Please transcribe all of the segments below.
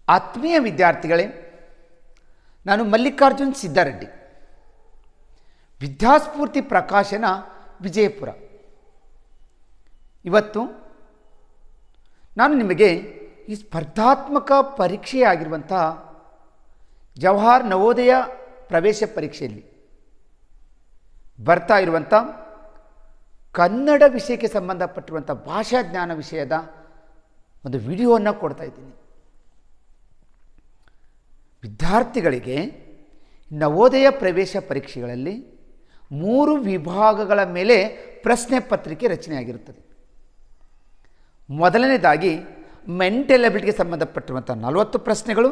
ಆತ್ಮೀಯ ವಿದ್ಯಾರ್ಥಿಗಳೇ, ನಾನು ಮಲ್ಲಿಕಾರ್ಜುನ್ ಸಿದ್ದಾರೆಡ್ಡಿ, ವಿದ್ಯಾಸ್ಫೂರ್ತಿ ಪ್ರಕಾಶನ ವಿಜಯಪುರ. ಇವತ್ತು ನಾನು ನಿಮಗೆ ಈ ಸ್ಪರ್ಧಾತ್ಮಕ ಪರೀಕ್ಷೆಯಾಗಿರುವಂಥ ಜವಾಹರ್ ನವೋದಯ ಪ್ರವೇಶ ಪರೀಕ್ಷೆಯಲ್ಲಿ ಬರ್ತಾ ಇರುವಂಥ ಕನ್ನಡ ವಿಷಯಕ್ಕೆ ಸಂಬಂಧಪಟ್ಟಿರುವಂಥ ಭಾಷಾ ಜ್ಞಾನ ವಿಷಯದ ಒಂದು ವಿಡಿಯೋವನ್ನು ಕೊಡ್ತಾ ಇದ್ದೀನಿ. ವಿದ್ಯಾರ್ಥಿಗಳಿಗೆ ನವೋದಯ ಪ್ರವೇಶ ಪರೀಕ್ಷೆಗಳಲ್ಲಿ 3 ವಿಭಾಗಗಳ ಮೇಲೆ ಪ್ರಶ್ನೆ ಪತ್ರಿಕೆ ರಚನೆಯಾಗಿರುತ್ತದೆ. ಮೊದಲನೇದಾಗಿ ಮೆಂಟಲ್ ಎಬಿಲಿಟಿಗೆ ಸಂಬಂಧಪಟ್ಟಿರುವಂಥ 40 ಪ್ರಶ್ನೆಗಳು,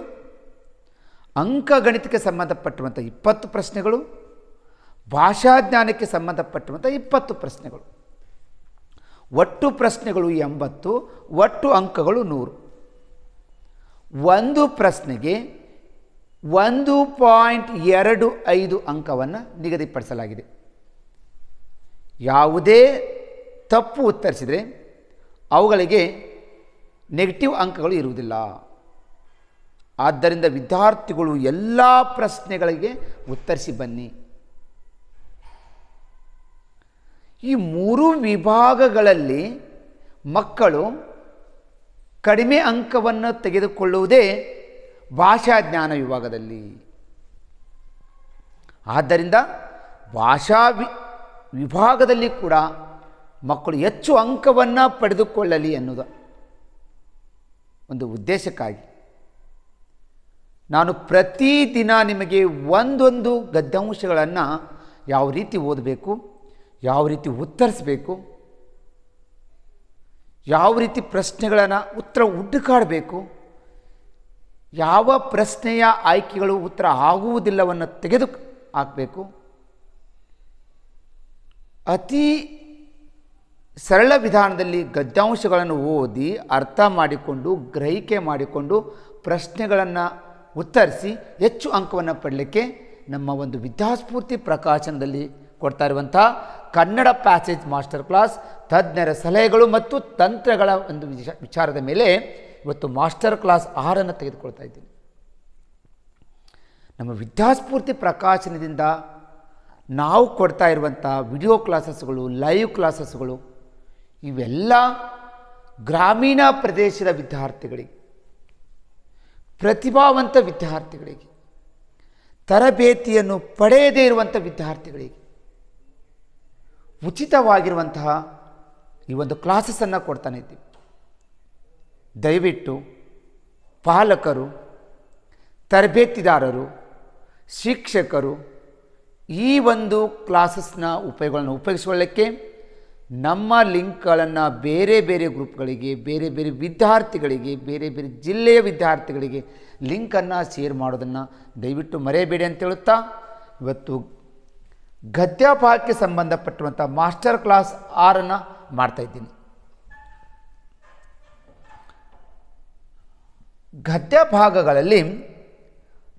ಅಂಕಗಣಿತಕ್ಕೆ ಸಂಬಂಧಪಟ್ಟಿರುವಂಥ 20 ಪ್ರಶ್ನೆಗಳು, ಭಾಷಾಜ್ಞಾನಕ್ಕೆ ಸಂಬಂಧಪಟ್ಟಿರುವಂಥ 20 ಪ್ರಶ್ನೆಗಳು. ಒಟ್ಟು ಪ್ರಶ್ನೆಗಳು 80, ಒಟ್ಟು ಅಂಕಗಳು 100. ಒಂದು ಪ್ರಶ್ನೆಗೆ 1.25 ಅಂಕವನ್ನು ನಿಗದಿಪಡಿಸಲಾಗಿದೆ. ಯಾವುದೇ ತಪ್ಪು ಉತ್ತರಿಸಿದರೆ ಅವುಗಳಿಗೆ ನೆಗೆಟಿವ್ ಅಂಕಗಳು ಇರುವುದಿಲ್ಲ. ಆದ್ದರಿಂದ ವಿದ್ಯಾರ್ಥಿಗಳು ಎಲ್ಲ ಪ್ರಶ್ನೆಗಳಿಗೆ ಉತ್ತರಿಸಿ ಬನ್ನಿ. ಈ 3 ವಿಭಾಗಗಳಲ್ಲಿ ಮಕ್ಕಳು ಕಡಿಮೆ ಅಂಕವನ್ನು ತೆಗೆದುಕೊಳ್ಳುವುದೇ ಭಾಷಾಜ್ಞಾನ ವಿಭಾಗದಲ್ಲಿ. ಆದ್ದರಿಂದ ಭಾಷಾ ವಿಭಾಗದಲ್ಲಿ ಕೂಡ ಮಕ್ಕಳು ಹೆಚ್ಚು ಅಂಕವನ್ನು ಪಡೆದುಕೊಳ್ಳಲಿ ಅನ್ನೋದು ಒಂದು ಉದ್ದೇಶಕ್ಕಾಗಿ ನಾನು ಪ್ರತಿದಿನ ನಿಮಗೆ ಒಂದೊಂದು ಗದ್ಯಾಂಶಗಳನ್ನು ಯಾವ ರೀತಿ ಓದಬೇಕು, ಯಾವ ರೀತಿ ಉತ್ತರಿಸಬೇಕು, ಯಾವ ರೀತಿ ಪ್ರಶ್ನೆಗಳನ್ನು ಉತ್ತರ ಹುಡುಕಾಡಬೇಕು, ಯಾವ ಪ್ರಶ್ನೆಯ ಆಯ್ಕೆಗಳು ಉತ್ತರ ಆಗುವುದಿಲ್ಲವನ್ನು ತೆಗೆದು ಹಾಕಬೇಕು, ಅತಿ ಸರಳ ವಿಧಾನದಲ್ಲಿ ಗದ್ಯಾಂಶಗಳನ್ನು ಓದಿ ಅರ್ಥ ಮಾಡಿಕೊಂಡು ಗ್ರಹಿಕೆ ಮಾಡಿಕೊಂಡು ಪ್ರಶ್ನೆಗಳನ್ನು ಉತ್ತರಿಸಿ ಹೆಚ್ಚು ಅಂಕವನ್ನು ಪಡಲಿಕ್ಕೆ ನಮ್ಮ ಒಂದು ವಿದ್ಯಾಸ್ಫೂರ್ತಿ ಪ್ರಕಾಶನದಲ್ಲಿ ಕೊಡ್ತಾ ಇರುವಂಥ ಕನ್ನಡ ಪ್ಯಾಸೇಜ್ ಮಾಸ್ಟರ್ ಕ್ಲಾಸ್ ತಜ್ಞರ ಸಲಹೆಗಳು ಮತ್ತು ತಂತ್ರಗಳ ಒಂದು ವಿಚಾರದ ಮೇಲೆ ಇವತ್ತು ಮಾಸ್ಟರ್ ಕ್ಲಾಸ್ 6 ತೆಗೆದುಕೊಳ್ತಾ ಇದ್ದೀನಿ. ನಮ್ಮ ವಿದ್ಯಾಸ್ಫೂರ್ತಿ ಪ್ರಕಾಶನದಿಂದ ನಾವು ಕೊಡ್ತಾ ಇರುವಂಥ ವಿಡಿಯೋ ಕ್ಲಾಸಸ್ಗಳು, ಲೈವ್ ಕ್ಲಾಸಸ್ಗಳು ಇವೆಲ್ಲ ಗ್ರಾಮೀಣ ಪ್ರದೇಶದ ವಿದ್ಯಾರ್ಥಿಗಳಿಗೆ, ಪ್ರತಿಭಾವಂತ ವಿದ್ಯಾರ್ಥಿಗಳಿಗೆ, ತರಬೇತಿಯನ್ನು ಪಡೆಯದೇ ಇರುವಂಥ ವಿದ್ಯಾರ್ಥಿಗಳಿಗೆ ಉಚಿತವಾಗಿರುವಂತಹ ಈ ಒಂದು ಕ್ಲಾಸಸ್ಸನ್ನು ಕೊಡ್ತಾನೆ ಇದ್ದೀವಿ. ದಯವಿಟ್ಟು ಪಾಲಕರು, ತರಬೇತಿದಾರರು, ಶಿಕ್ಷಕರು ಈ ಒಂದು ಕ್ಲಾಸಸ್ನ ಉಪಯೋಗಿಸಿಕೊಳ್ಳಕ್ಕೆ ನಮ್ಮ ಲಿಂಕ್ಗಳನ್ನು ಬೇರೆ ಬೇರೆ ಗ್ರೂಪ್ಗಳಿಗೆ, ಬೇರೆ ಬೇರೆ ವಿದ್ಯಾರ್ಥಿಗಳಿಗೆ, ಬೇರೆ ಬೇರೆ ಜಿಲ್ಲೆಯ ವಿದ್ಯಾರ್ಥಿಗಳಿಗೆ ಲಿಂಕನ್ನು ಶೇರ್ ಮಾಡೋದನ್ನು ದಯವಿಟ್ಟು ಮರೆಯಬೇಡಿ ಅಂತ ಹೇಳುತ್ತಾ ಇವತ್ತು ಗದ್ಯ ಭಾಗಕ್ಕೆ ಸಂಬಂಧಪಟ್ಟಿರುವಂಥ ಮಾಸ್ಟರ್ ಕ್ಲಾಸ್ 6 ಮಾಡ್ತಾಯಿದ್ದೀನಿ. ಗದ್ಯ ಭಾಗಗಳಲ್ಲಿ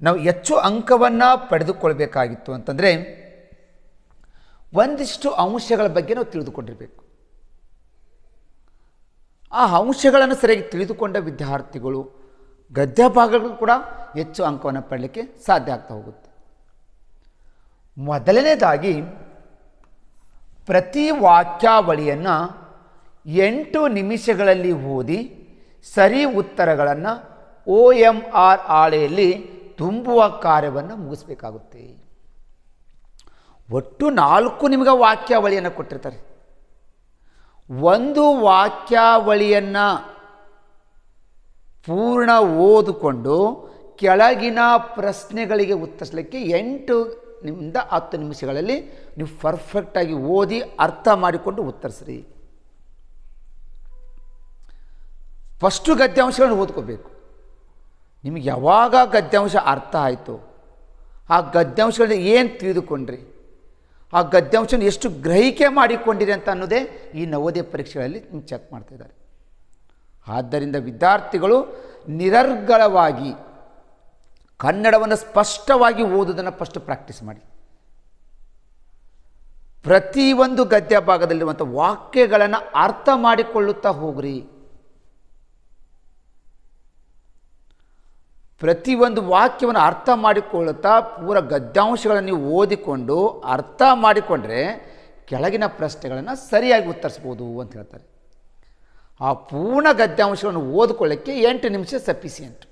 ನಾವು ಹೆಚ್ಚು ಅಂಕವನ್ನು ಪಡೆದುಕೊಳ್ಬೇಕಾಗಿತ್ತು ಅಂತಂದರೆ ಒಂದಿಷ್ಟು ಅಂಶಗಳ ಬಗ್ಗೆ ನಾವು ತಿಳಿದುಕೊಂಡಿರಬೇಕು. ಆ ಅಂಶಗಳನ್ನು ಸರಿಯಾಗಿ ತಿಳಿದುಕೊಂಡ ವಿದ್ಯಾರ್ಥಿಗಳು ಗದ್ಯ ಭಾಗಗಳು ಕೂಡ ಹೆಚ್ಚು ಅಂಕವನ್ನು ಪಡಲಿಕ್ಕೆ ಸಾಧ್ಯ ಆಗ್ತಾ ಹೋಗುತ್ತೆ. ಮೊದಲನೇದಾಗಿ ಪ್ರತಿ ವಾಕ್ಯಾವಳಿಯನ್ನು 8 ನಿಮಿಷಗಳಲ್ಲಿ ಓದಿ ಸರಿ ಉತ್ತರಗಳನ್ನು OMR ಹಾಳೆಯಲ್ಲಿ ತುಂಬುವ ಕಾರ್ಯವನ್ನು ಮುಗಿಸ್ಬೇಕಾಗುತ್ತೆ. ಒಟ್ಟು 4 ನಿಮಗೆ ವಾಕ್ಯಾವಳಿಯನ್ನು ಕೊಟ್ಟಿರ್ತಾರೆ. ಒಂದು ವಾಕ್ಯಾವಳಿಯನ್ನು ಪೂರ್ಣ ಓದಿಕೊಂಡು ಕೆಳಗಿನ ಪ್ರಶ್ನೆಗಳಿಗೆ ಉತ್ತರಿಸಲಿಕ್ಕೆ 8 ನಿಂದ 10 ನಿಮಿಷಗಳಲ್ಲಿ ನೀವು ಪರ್ಫೆಕ್ಟಾಗಿ ಓದಿ ಅರ್ಥ ಮಾಡಿಕೊಂಡು ಉತ್ತರಿಸ್ರಿ. ಫಸ್ಟು ಗದ್ಯಾಂಶಗಳನ್ನು ಓದ್ಕೋಬೇಕು. ನಿಮಗೆ ಯಾವಾಗ ಗದ್ಯಾಂಶ ಅರ್ಥ ಆಯಿತು, ಆ ಗದ್ಯಾಂಶಗಳಲ್ಲಿ ಏನು ತಿಳಿದುಕೊಂಡ್ರಿ, ಆ ಗದ್ಯಾಂಶವನ್ನು ಎಷ್ಟು ಗ್ರಹಿಕೆ ಮಾಡಿಕೊಂಡಿರಿ ಅಂತ ಅನ್ನೋದೇ ಈ ನವೋದಯ ಪರೀಕ್ಷೆಗಳಲ್ಲಿ ನಿಮ್ಗೆ ಚೆಕ್ ಮಾಡ್ತಾಯಿದ್ದಾರೆ. ಆದ್ದರಿಂದ ವಿದ್ಯಾರ್ಥಿಗಳು ನಿರರ್ಗಳವಾಗಿ ಕನ್ನಡವನ್ನು ಸ್ಪಷ್ಟವಾಗಿ ಓದೋದನ್ನು ಫಸ್ಟ್ ಪ್ರಾಕ್ಟೀಸ್ ಮಾಡಿ. ಪ್ರತಿಯೊಂದು ಗದ್ಯ ಭಾಗದಲ್ಲಿರುವಂಥ ವಾಕ್ಯಗಳನ್ನು ಅರ್ಥ ಮಾಡಿಕೊಳ್ಳುತ್ತಾ ಹೋಗ್ರಿ. ಪ್ರತಿಯೊಂದು ವಾಕ್ಯವನ್ನು ಅರ್ಥ ಮಾಡಿಕೊಳ್ಳುತ್ತಾ ಪೂರ ಗದ್ಯಾಂಶಗಳನ್ನು ನೀವು ಓದಿಕೊಂಡು ಅರ್ಥ ಮಾಡಿಕೊಂಡ್ರೆ ಕೆಳಗಿನ ಪ್ರಶ್ನೆಗಳನ್ನು ಸರಿಯಾಗಿ ಉತ್ತರಿಸ್ಬೋದು ಅಂತ ಹೇಳ್ತಾರೆ. ಆ ಪೂರ್ಣ ಗದ್ಯಾಂಶಗಳನ್ನು ಓದಿಕೊಳ್ಳೋಕ್ಕೆ 8 ನಿಮಿಷ ಸಫಿಸಿಯೆಂಟ್.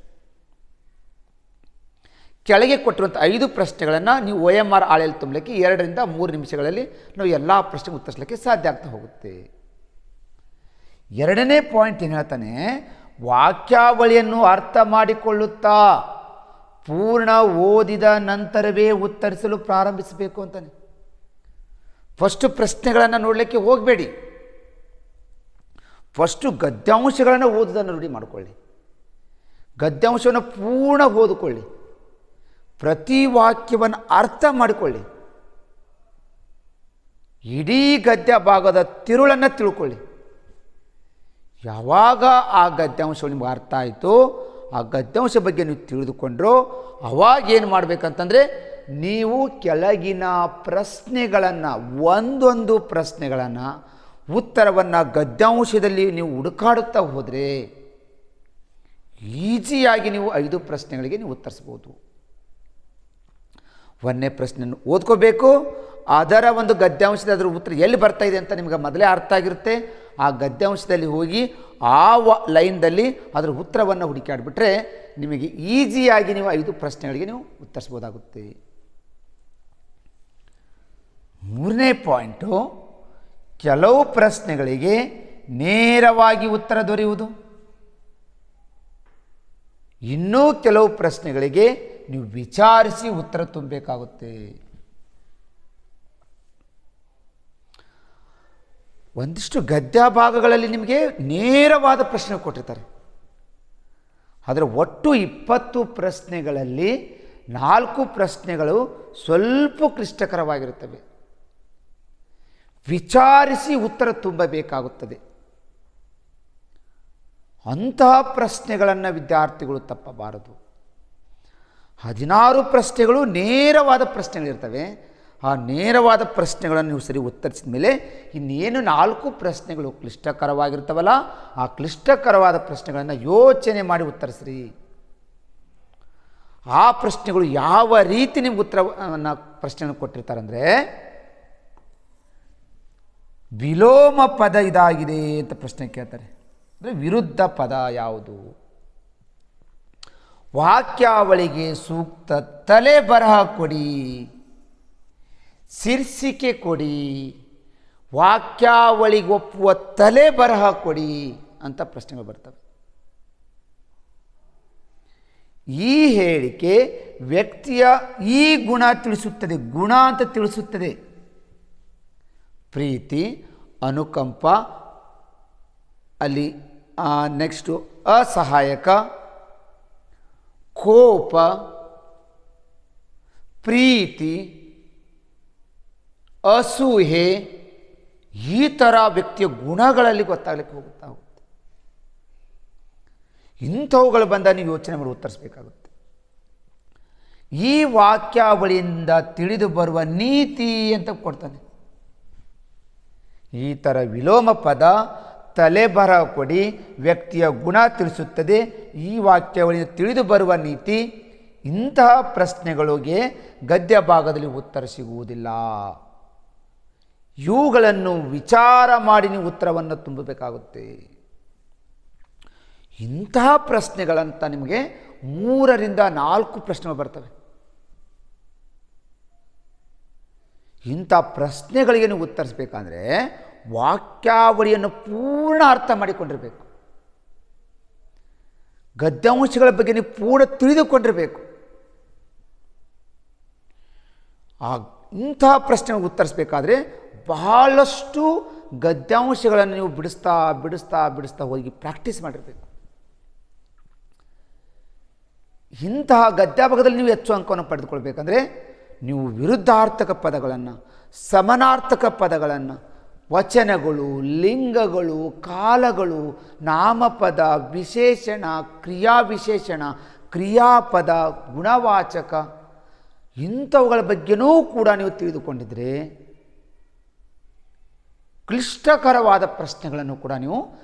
ಕೆಳಗೆ ಕೊಟ್ಟಿರುವಂಥ 5 ಪ್ರಶ್ನೆಗಳನ್ನು ನೀವು OMR ಹಾಳೆಯಲ್ಲಿ ತುಂಬಲಿಕ್ಕೆ 2 ರಿಂದ 3 ನಿಮಿಷಗಳಲ್ಲಿ ನಾವು ಎಲ್ಲ ಪ್ರಶ್ನೆಗೆ ಉತ್ತರಿಸಲಿಕ್ಕೆ ಸಾಧ್ಯ ಆಗ್ತಾ ಹೋಗುತ್ತೆ. 2ನೇ ಪಾಯಿಂಟ್ ಏನು ಹೇಳ್ತಾನೆ, ವಾಕ್ಯಾವಳಿಯನ್ನು ಅರ್ಥ ಮಾಡಿಕೊಳ್ಳುತ್ತಾ ಪೂರ್ಣ ಓದಿದ ನಂತರವೇ ಉತ್ತರಿಸಲು ಪ್ರಾರಂಭಿಸಬೇಕು ಅಂತಾನೆ. ಫಸ್ಟು ಪ್ರಶ್ನೆಗಳನ್ನು ನೋಡಲಿಕ್ಕೆ ಹೋಗಬೇಡಿ, ಫಸ್ಟು ಗದ್ಯಾಂಶಗಳನ್ನು ಓದೋದನ್ನು ರೂಢಿ ಮಾಡಿಕೊಳ್ಳಿ. ಗದ್ಯಾಂಶವನ್ನು ಪೂರ್ಣ ಓದಿಕೊಳ್ಳಿ, ಪ್ರತಿ ವಾಕ್ಯವನ್ನು ಅರ್ಥ ಮಾಡಿಕೊಳ್ಳಿ, ಇಡೀ ಗದ್ಯ ಭಾಗದ ತಿರುಳನ್ನು ತಿಳ್ಕೊಳ್ಳಿ. ಯಾವಾಗ ಆ ಗದ್ಯಾಂಶ ನಿಮ್ಗೆ ಅರ್ಥ ಆಯಿತು, ಆ ಗದ್ಯಾಂಶ ಬಗ್ಗೆ ನೀವು ತಿಳಿದುಕೊಂಡ್ರೋ ಅವಾಗ ಏನು ಮಾಡಬೇಕಂತಂದರೆ, ನೀವು ಕೆಳಗಿನ ಪ್ರಶ್ನೆಗಳನ್ನು ಒಂದೊಂದು ಪ್ರಶ್ನೆಗಳನ್ನು ಉತ್ತರವನ್ನು ಗದ್ಯಾಂಶದಲ್ಲಿ ನೀವು ಹುಡುಕಾಡುತ್ತಾ ಹೋದರೆ ಈಸಿಯಾಗಿ ನೀವು 5 ಪ್ರಶ್ನೆಗಳಿಗೆ ನೀವು ಉತ್ತರಿಸ್ಬೋದು. 1ನೇ ಪ್ರಶ್ನೆಯನ್ನು ಓದ್ಕೋಬೇಕು, ಅದರ ಒಂದು ಗದ್ಯಾಂಶದ ಅದರ ಉತ್ತರ ಎಲ್ಲಿ ಬರ್ತಾ ಇದೆ ಅಂತ ನಿಮಗೆ ಮೊದಲೇ ಅರ್ಥ ಆಗಿರುತ್ತೆ. ಆ ಗದ್ಯಾಂಶದಲ್ಲಿ ಹೋಗಿ ಆ ಲೈನ್ದಲ್ಲಿ ಅದರ ಉತ್ತರವನ್ನು ಹುಡುಕಾಡಿಬಿಟ್ರೆ ನಿಮಗೆ ಈಸಿಯಾಗಿ ನೀವು 5 ಪ್ರಶ್ನೆಗಳಿಗೆ ನೀವು ಉತ್ತರಿಸ್ಬೋದಾಗುತ್ತೆ. 3ನೇ ಪಾಯಿಂಟು, ಕೆಲವು ಪ್ರಶ್ನೆಗಳಿಗೆ ನೇರವಾಗಿ ಉತ್ತರ ದೊರೆಯುವುದು, ಇನ್ನೂ ಕೆಲವು ಪ್ರಶ್ನೆಗಳಿಗೆ ನೀವು ವಿಚಾರಿಸಿ ಉತ್ತರ ತುಂಬಬೇಕಾಗುತ್ತೆ. ಒಂದಿಷ್ಟು ಗದ್ಯ ಭಾಗಗಳಲ್ಲಿ ನಿಮಗೆ ನೇರವಾದ ಪ್ರಶ್ನೆ ಕೊಟ್ಟಿರ್ತಾರೆ. ಆದರೆ ಒಟ್ಟು 20 ಪ್ರಶ್ನೆಗಳಲ್ಲಿ 4 ಪ್ರಶ್ನೆಗಳು ಸ್ವಲ್ಪ ಕ್ಲಿಷ್ಟಕರವಾಗಿರುತ್ತವೆ. ವಿಚಾರಿಸಿ ಉತ್ತರ ತುಂಬಬೇಕಾಗುತ್ತದೆ. ಅಂತಹ ಪ್ರಶ್ನೆಗಳನ್ನು ವಿದ್ಯಾರ್ಥಿಗಳು ತಪ್ಪಬಾರದು. 16 ಪ್ರಶ್ನೆಗಳು ನೇರವಾದ ಪ್ರಶ್ನೆಗಳಿರ್ತವೆ. ಆ ನೇರವಾದ ಪ್ರಶ್ನೆಗಳನ್ನು ನೀವು ಸರಿ ಉತ್ತರಿಸಿದ ಮೇಲೆ ಇನ್ನೇನು 4 ಪ್ರಶ್ನೆಗಳು ಕ್ಲಿಷ್ಟಕರವಾಗಿರ್ತವಲ್ಲ, ಆ ಕ್ಲಿಷ್ಟಕರವಾದ ಪ್ರಶ್ನೆಗಳನ್ನು ಯೋಚನೆ ಮಾಡಿ ಉತ್ತರಿಸ್ರಿ. ಆ ಪ್ರಶ್ನೆಗಳು ಯಾವ ರೀತಿ ನಿಮ್ಗೆ ಉತ್ತರವನ್ನು ಪ್ರಶ್ನೆಯನ್ನು ಕೊಟ್ಟಿರ್ತಾರೆ ಅಂದರೆ, ವಿಲೋಮ ಪದ ಇದಾಗಿದೆ ಅಂತ ಪ್ರಶ್ನೆ ಕೇಳ್ತಾರೆ. ಅಂದರೆ ವಿರುದ್ಧ ಪದ ಯಾವುದು? ವಾಕ್ಯಾವಳಿಗೆ ಸೂಕ್ತ ತಲೆ ಬರಹ ಕೊಡಿ, ಶೀರ್ಷಿಕೆ ಕೊಡಿ, ವಾಕ್ಯಾವಳಿಗೆ ಒಪ್ಪುವ ತಲೆ ಬರಹ ಕೊಡಿ ಅಂತ ಪ್ರಶ್ನೆಗಳು ಬರ್ತವೆ. ಈ ಹೇಳಿಕೆ ವ್ಯಕ್ತಿಯ ಈ ಗುಣ ತಿಳಿಸುತ್ತದೆ, ಗುಣ ಅಂತ ತಿಳಿಸುತ್ತದೆ. ಪ್ರೀತಿ, ಅನುಕಂಪ, ಅಲ್ಲಿ ನೆಕ್ಸ್ಟು ಅಸಹಾಯಕ, ಕೋಪ, ಪ್ರೀತಿ, ಅಸೂಹೆ, ಈ ಥರ ವ್ಯಕ್ತಿಯ ಗುಣಗಳಲ್ಲಿ ಗೊತ್ತಾಗಲಿಕ್ಕೆ ಹೋಗುತ್ತೆ. ಇಂಥವುಗಳು ಬಂದ ನೀವು ಯೋಚನೆ ಮಾಡಿ ಉತ್ತರಿಸಬೇಕಾಗುತ್ತೆ. ಈ ವಾಕ್ಯಾವಳಿಯಿಂದ ತಿಳಿದು ಬರುವ ನೀತಿ ಅಂತ ಕೊಡ್ತಾನೆ. ಈ ಥರ ವಿಲೋಮ ಪದ, ತಲೆಬರ ಕೊಡಿ, ವ್ಯಕ್ತಿಯ ಗುಣ ತಿಳಿಸುತ್ತದೆ, ಈ ವಾಕ್ಯಾವಳಿಯಿಂದ ತಿಳಿದು ಬರುವ ನೀತಿ, ಇಂತಹ ಪ್ರಶ್ನೆಗಳಿಗೆ ಗದ್ಯ ಭಾಗದಲ್ಲಿ ಉತ್ತರ ಸಿಗುವುದಿಲ್ಲ. ಇವುಗಳನ್ನು ವಿಚಾರ ಮಾಡಿ ನೀವು ಉತ್ತರವನ್ನು ತುಂಬಬೇಕಾಗುತ್ತೆ. ಇಂತಹ ಪ್ರಶ್ನೆಗಳಂತ ನಿಮಗೆ 3 ರಿಂದ 4 ಪ್ರಶ್ನೆಗಳು ಬರ್ತವೆ. ಇಂಥ ಪ್ರಶ್ನೆಗಳಿಗೆ ನೀವು ಉತ್ತರಿಸಬೇಕಂದ್ರೆ ವಾಕ್ಯಾವಳಿಯನ್ನು ಪೂರ್ಣ ಅರ್ಥ ಮಾಡಿಕೊಂಡಿರಬೇಕು. ಗದ್ಯಾಂಶಗಳ ಬಗ್ಗೆ ನೀವು ಪೂರ್ಣ ತಿಳಿದುಕೊಂಡಿರಬೇಕು. ಇಂತಹ ಪ್ರಶ್ನೆಗೆ ಉತ್ತರಿಸಬೇಕಾದ್ರೆ ಬಹಳಷ್ಟು ಗದ್ಯಾಂಶಗಳನ್ನು ನೀವು ಬಿಡಿಸ್ತಾ ಬಿಡಿಸ್ತಾ ಬಿಡಿಸ್ತಾ ಹೋಗಿ ಪ್ರಾಕ್ಟೀಸ್ ಮಾಡಿರಬೇಕು. ಇಂತಹ ಗದ್ಯ ಭಾಗದಲ್ಲಿ ನೀವು ಹೆಚ್ಚು ಅಂಕವನ್ನು ಪಡೆದುಕೊಳ್ಬೇಕಂದ್ರೆ ನೀವು ವಿರುದ್ಧಾರ್ಥಕ ಪದಗಳನ್ನು, ಸಮಾನಾರ್ಥಕ ಪದಗಳನ್ನು, ವಚನಗಳು, ಲಿಂಗಗಳು, ಕಾಲಗಳು, ನಾಮಪದ, ವಿಶೇಷಣ, ಕ್ರಿಯಾವಿಶೇಷಣ, ಕ್ರಿಯಾಪದ, ಗುಣವಾಚಕ, ಇಂಥವುಗಳ ಬಗ್ಗೆನೂ ಕೂಡ ನೀವು ತಿಳಿದುಕೊಂಡಿದ್ರೆ ಕ್ಲಿಷ್ಟಕರವಾದ ಪ್ರಶ್ನೆಗಳನ್ನು ಕೂಡ ನೀವು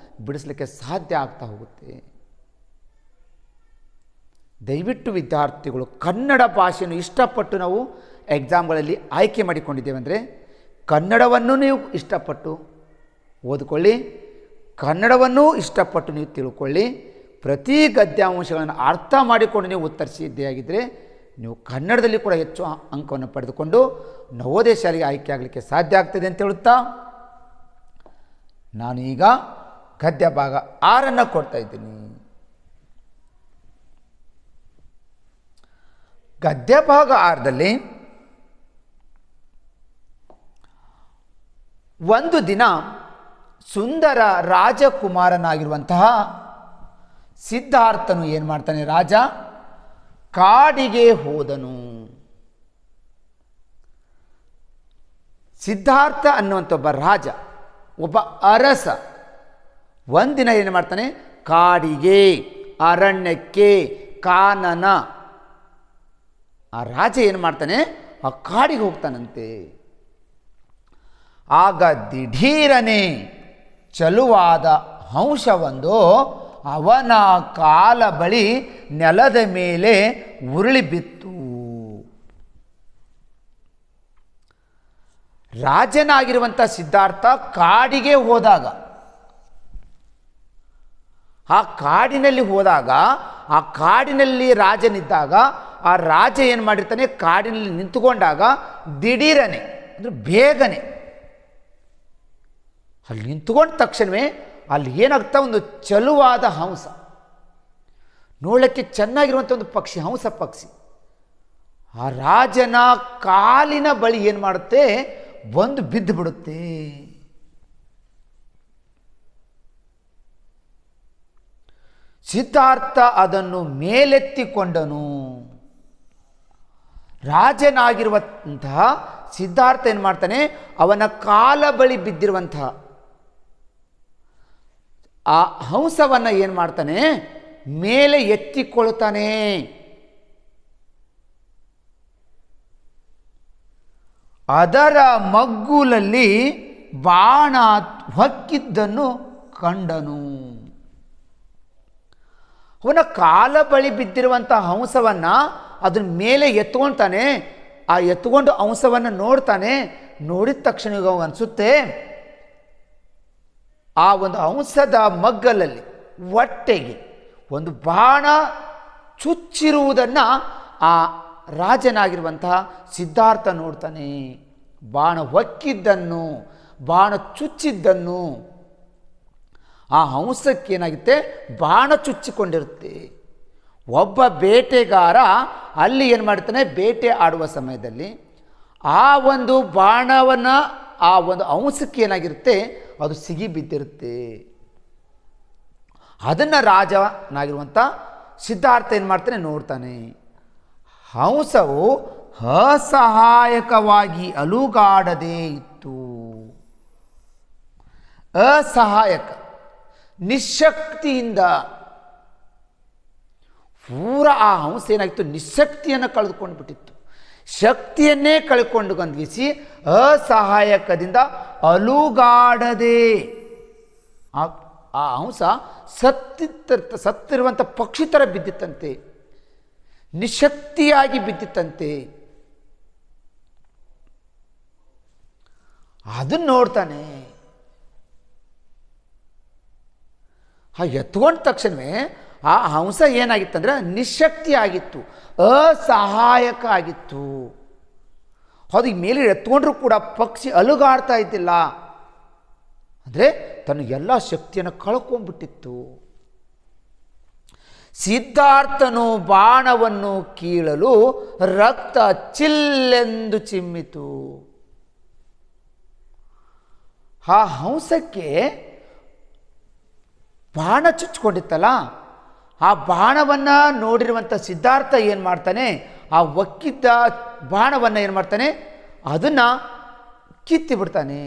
ಬಿಡಿಸಲಿಕ್ಕೆ ಸಾಧ್ಯ ಆಗ್ತಾ ಹೋಗುತ್ತೆ. ದಯವಿಟ್ಟು ವಿದ್ಯಾರ್ಥಿಗಳು ಕನ್ನಡ ಭಾಷೆಯನ್ನು ಇಷ್ಟಪಟ್ಟು ನಾವು ಎಕ್ಸಾಮ್ಗಳಲ್ಲಿ ಆಯ್ಕೆ ಮಾಡಿಕೊಂಡಿದ್ದೇವೆ ಅಂದರೆ ಕನ್ನಡವನ್ನು ನೀವು ಇಷ್ಟಪಟ್ಟು ಓದಿಕೊಳ್ಳಿ, ಕನ್ನಡವನ್ನು ಇಷ್ಟಪಟ್ಟು ನೀವು ತಿಳ್ಕೊಳ್ಳಿ. ಪ್ರತಿ ಗದ್ಯಾಂಶಗಳನ್ನು ಅರ್ಥ ಮಾಡಿಕೊಂಡು ನೀವು ಉತ್ತರಿಸಿದ್ದೇ ನೀವು ಕನ್ನಡದಲ್ಲಿ ಕೂಡ ಹೆಚ್ಚು ಅಂಕವನ್ನು ಪಡೆದುಕೊಂಡು ನವೋದಯ ಶಾಲೆಗೆ ಆಯ್ಕೆ ಆಗಲಿಕ್ಕೆ ಸಾಧ್ಯ ಆಗ್ತದೆ ಅಂತ ಹೇಳುತ್ತಾ ನಾನು ಈಗ ಗದ್ಯ ಭಾಗ 6 ಕೊಡ್ತಾ ಇದ್ದೀನಿ. ಗದ್ಯ ಭಾಗ 6ರಲ್ಲಿ ಒಂದು ದಿನ ಸುಂದರ ರಾಜಕುಮಾರನಾಗಿರುವಂತಹ ಸಿದ್ಧಾರ್ಥನು ಏನು ಮಾಡ್ತಾನೆ, ರಾಜ ಕಾಡಿಗೆ ಹೋದನು. ಸಿದ್ಧಾರ್ಥ ಅನ್ನುವಂಥ ಒಬ್ಬ ರಾಜ, ಒಬ್ಬ ಅರಸ ಒಂದಿನ ಏನು ಮಾಡ್ತಾನೆ, ಕಾಡಿಗೆ, ಅರಣ್ಯಕ್ಕೆ, ಕಾನನ, ಆ ರಾಜ ಏನು ಮಾಡ್ತಾನೆ, ಆ ಕಾಡಿಗೆ ಹೋಗ್ತಾನಂತೆ. ಆಗ ದಿಢೀರನೆ ಚಲುವಾದ ಹಂಸವೊಂದು ಅವನ ಕಾಲ ಬಳಿ ನೆಲದ ಮೇಲೆ ಉರುಳಿ ಬಿತ್ತು. ರಾಜನಾಗಿರುವಂಥ ಸಿದ್ಧಾರ್ಥ ಕಾಡಿಗೆ ಹೋದಾಗ, ಆ ಕಾಡಿನಲ್ಲಿ ಹೋದಾಗ, ಆ ಕಾಡಿನಲ್ಲಿ ರಾಜನಿದ್ದಾಗ ಆ ರಾಜ ಏನು ಮಾಡಿರ್ತಾನೆ, ಕಾಡಿನಲ್ಲಿ ನಿಂತುಕೊಂಡಾಗ ದಿಢೀರನೆ ಅಂದರೆ ಬೇಗನೆ ಅಲ್ಲಿ ನಿಂತುಕೊಂಡ ತಕ್ಷಣವೇ ಅಲ್ಲಿ ಏನಾಗ್ತಾ, ಒಂದು ಚಲುವಾದ ಹಂಸ, ನೋಡಲಿಕ್ಕೆ ಚೆನ್ನಾಗಿರುವಂಥ ಒಂದು ಪಕ್ಷಿ, ಹಂಸ ಪಕ್ಷಿ ಆ ರಾಜನ ಕಾಲಿನ ಬಳಿ ಏನು ಮಾಡುತ್ತೆ, ಬಂದು ಬಿದ್ದು ಬಿಡುತ್ತೆ. ಸಿದ್ಧಾರ್ಥ ಅದನ್ನು ಮೇಲೆತ್ತಿಕೊಂಡನು. ರಾಜನಾಗಿರುವಂತಹ ಸಿದ್ಧಾರ್ಥ ಏನು ಮಾಡ್ತಾನೆ, ಅವನ ಕಾಲ ಬಳಿ ಬಿದ್ದಿರುವಂತಹ ಆ ಹಂಸವನ್ನು ಏನು ಮಾಡ್ತಾನೆ, ಮೇಲೆ ಎತ್ತಿಕೊಳ್ತಾನೆ. ಅದರ ಮಗ್ಗುಲಲ್ಲಿ ಬಾಣ ಹೊಕ್ಕಿದ್ದನ್ನು ಕಂಡನು. ಅವನ ಕಾಲ ಬಳಿ ಬಿದ್ದಿರುವಂಥ ಹಂಸವನ್ನು ಅದನ್ನ ಮೇಲೆ ಎತ್ಕೊಳ್ತಾನೆ. ಆ ಎತ್ಕೊಂಡು ಹಂಸವನ್ನು ನೋಡ್ತಾನೆ. ನೋಡಿದ ತಕ್ಷಣ ಅನಿಸುತ್ತೆ, ಆ ಒಂದು ಹಂಸದ ಮಗ್ಗಲಲ್ಲಿ ಹೊಟ್ಟೆಗೆ ಒಂದು ಬಾಣ ಚುಚ್ಚಿರುವುದನ್ನು ಆ ರಾಜನಾಗಿರುವಂತಹ ಸಿದ್ಧಾರ್ಥ ನೋಡ್ತಾನೆ. ಬಾಣ ಹೊಕ್ಕಿದ್ದನ್ನು, ಬಾಣ ಚುಚ್ಚಿದ್ದನ್ನು. ಆ ಹಂಸಕ್ಕೆ ಏನಾಗುತ್ತೆ, ಬಾಣ ಚುಚ್ಚಿಕೊಂಡಿರುತ್ತೆ. ಒಬ್ಬ ಬೇಟೆಗಾರ ಅಲ್ಲಿ ಏನು ಮಾಡ್ತಾನೆ, ಬೇಟೆ ಆಡುವ ಸಮಯದಲ್ಲಿ ಆ ಒಂದು ಬಾಣವನ್ನು ಆ ಒಂದು ಹಂಸಕ್ಕೆ ಏನಾಗಿರುತ್ತೆ, ಅದು ಸಿಗಿ ಬಿದ್ದಿರುತ್ತೆ. ಅದನ್ನು ರಾಜನಾಗಿರುವಂಥ ಸಿದ್ಧಾರ್ಥ ಏನು ಮಾಡ್ತಾನೆ, ನೋಡ್ತಾನೆ. ಹಂಸವು ಅಸಹಾಯಕವಾಗಿ ಅಲುಗಾಡದೇ ಇತ್ತು. ಅಸಹಾಯಕ, ನಿಶಕ್ತಿಯಿಂದ ಪೂರ ಆ ಹಂಸ ಏನಾಗಿತ್ತು, ನಿಶಕ್ತಿಯನ್ನು ಕಳೆದುಕೊಂಡು ಬಿಟ್ಟಿತ್ತು. ಶಕ್ತಿಯನ್ನೇ ಕಳ್ಕೊಂಡು ಗಂಧಿಸಿ ಅಸಹಾಯಕದಿಂದ ಅಲುಗಾಡದೆ, ಆ ಹಂಸ ಸತ್ತಿರುವಂಥ ಪಕ್ಷಿ ಥರ ಬಿದ್ದಿತ್ತಂತೆ, ನಿಶಕ್ತಿಯಾಗಿ ಬಿದ್ದಿತ್ತಂತೆ. ಅದನ್ನು ನೋಡ್ತಾನೆ. ಆ ಎತ್ಕೊಂಡ ತಕ್ಷಣವೇ ಆ ಹಂಸ ಏನಾಗಿತ್ತಂದ್ರೆ ನಿಶಕ್ತಿ ಆಗಿತ್ತು, ಅಸಹಾಯಕ ಆಗಿತ್ತು. ಅದು ಈಗ ಮೇಲೆ ಎತ್ಕೊಂಡ್ರೂ ಕೂಡ ಪಕ್ಷಿ ಅಲುಗಾಡ್ತಾ ಇದ್ದಿಲ್ಲ. ಅಂದರೆ ತನ್ನ ಎಲ್ಲ ಶಕ್ತಿಯನ್ನು ಕಳ್ಕೊಂಡ್ಬಿಟ್ಟಿತ್ತು. ಸಿದ್ಧಾರ್ಥನು ಬಾಣವನ್ನು ಕೀಳಲು ರಕ್ತ ಚಿಲ್ಲೆಂದು ಚಿಮ್ಮಿತು. ಆ ಹಂಸಕ್ಕೆ ಬಾಣ ಚುಚ್ಕೊಂಡಿತ್ತಲ್ಲ, ಆ ಬಾಣವನ್ನು ನೋಡಿರುವಂಥ ಸಿದ್ಧಾರ್ಥ ಏನು ಮಾಡ್ತಾನೆ, ಆ ಒಕ್ಕಿದ್ದ ಬಾಣವನ್ನು ಏನು ಮಾಡ್ತಾನೆ, ಅದನ್ನು ಕಿತ್ತಿ ಬಿಡ್ತಾನೆ.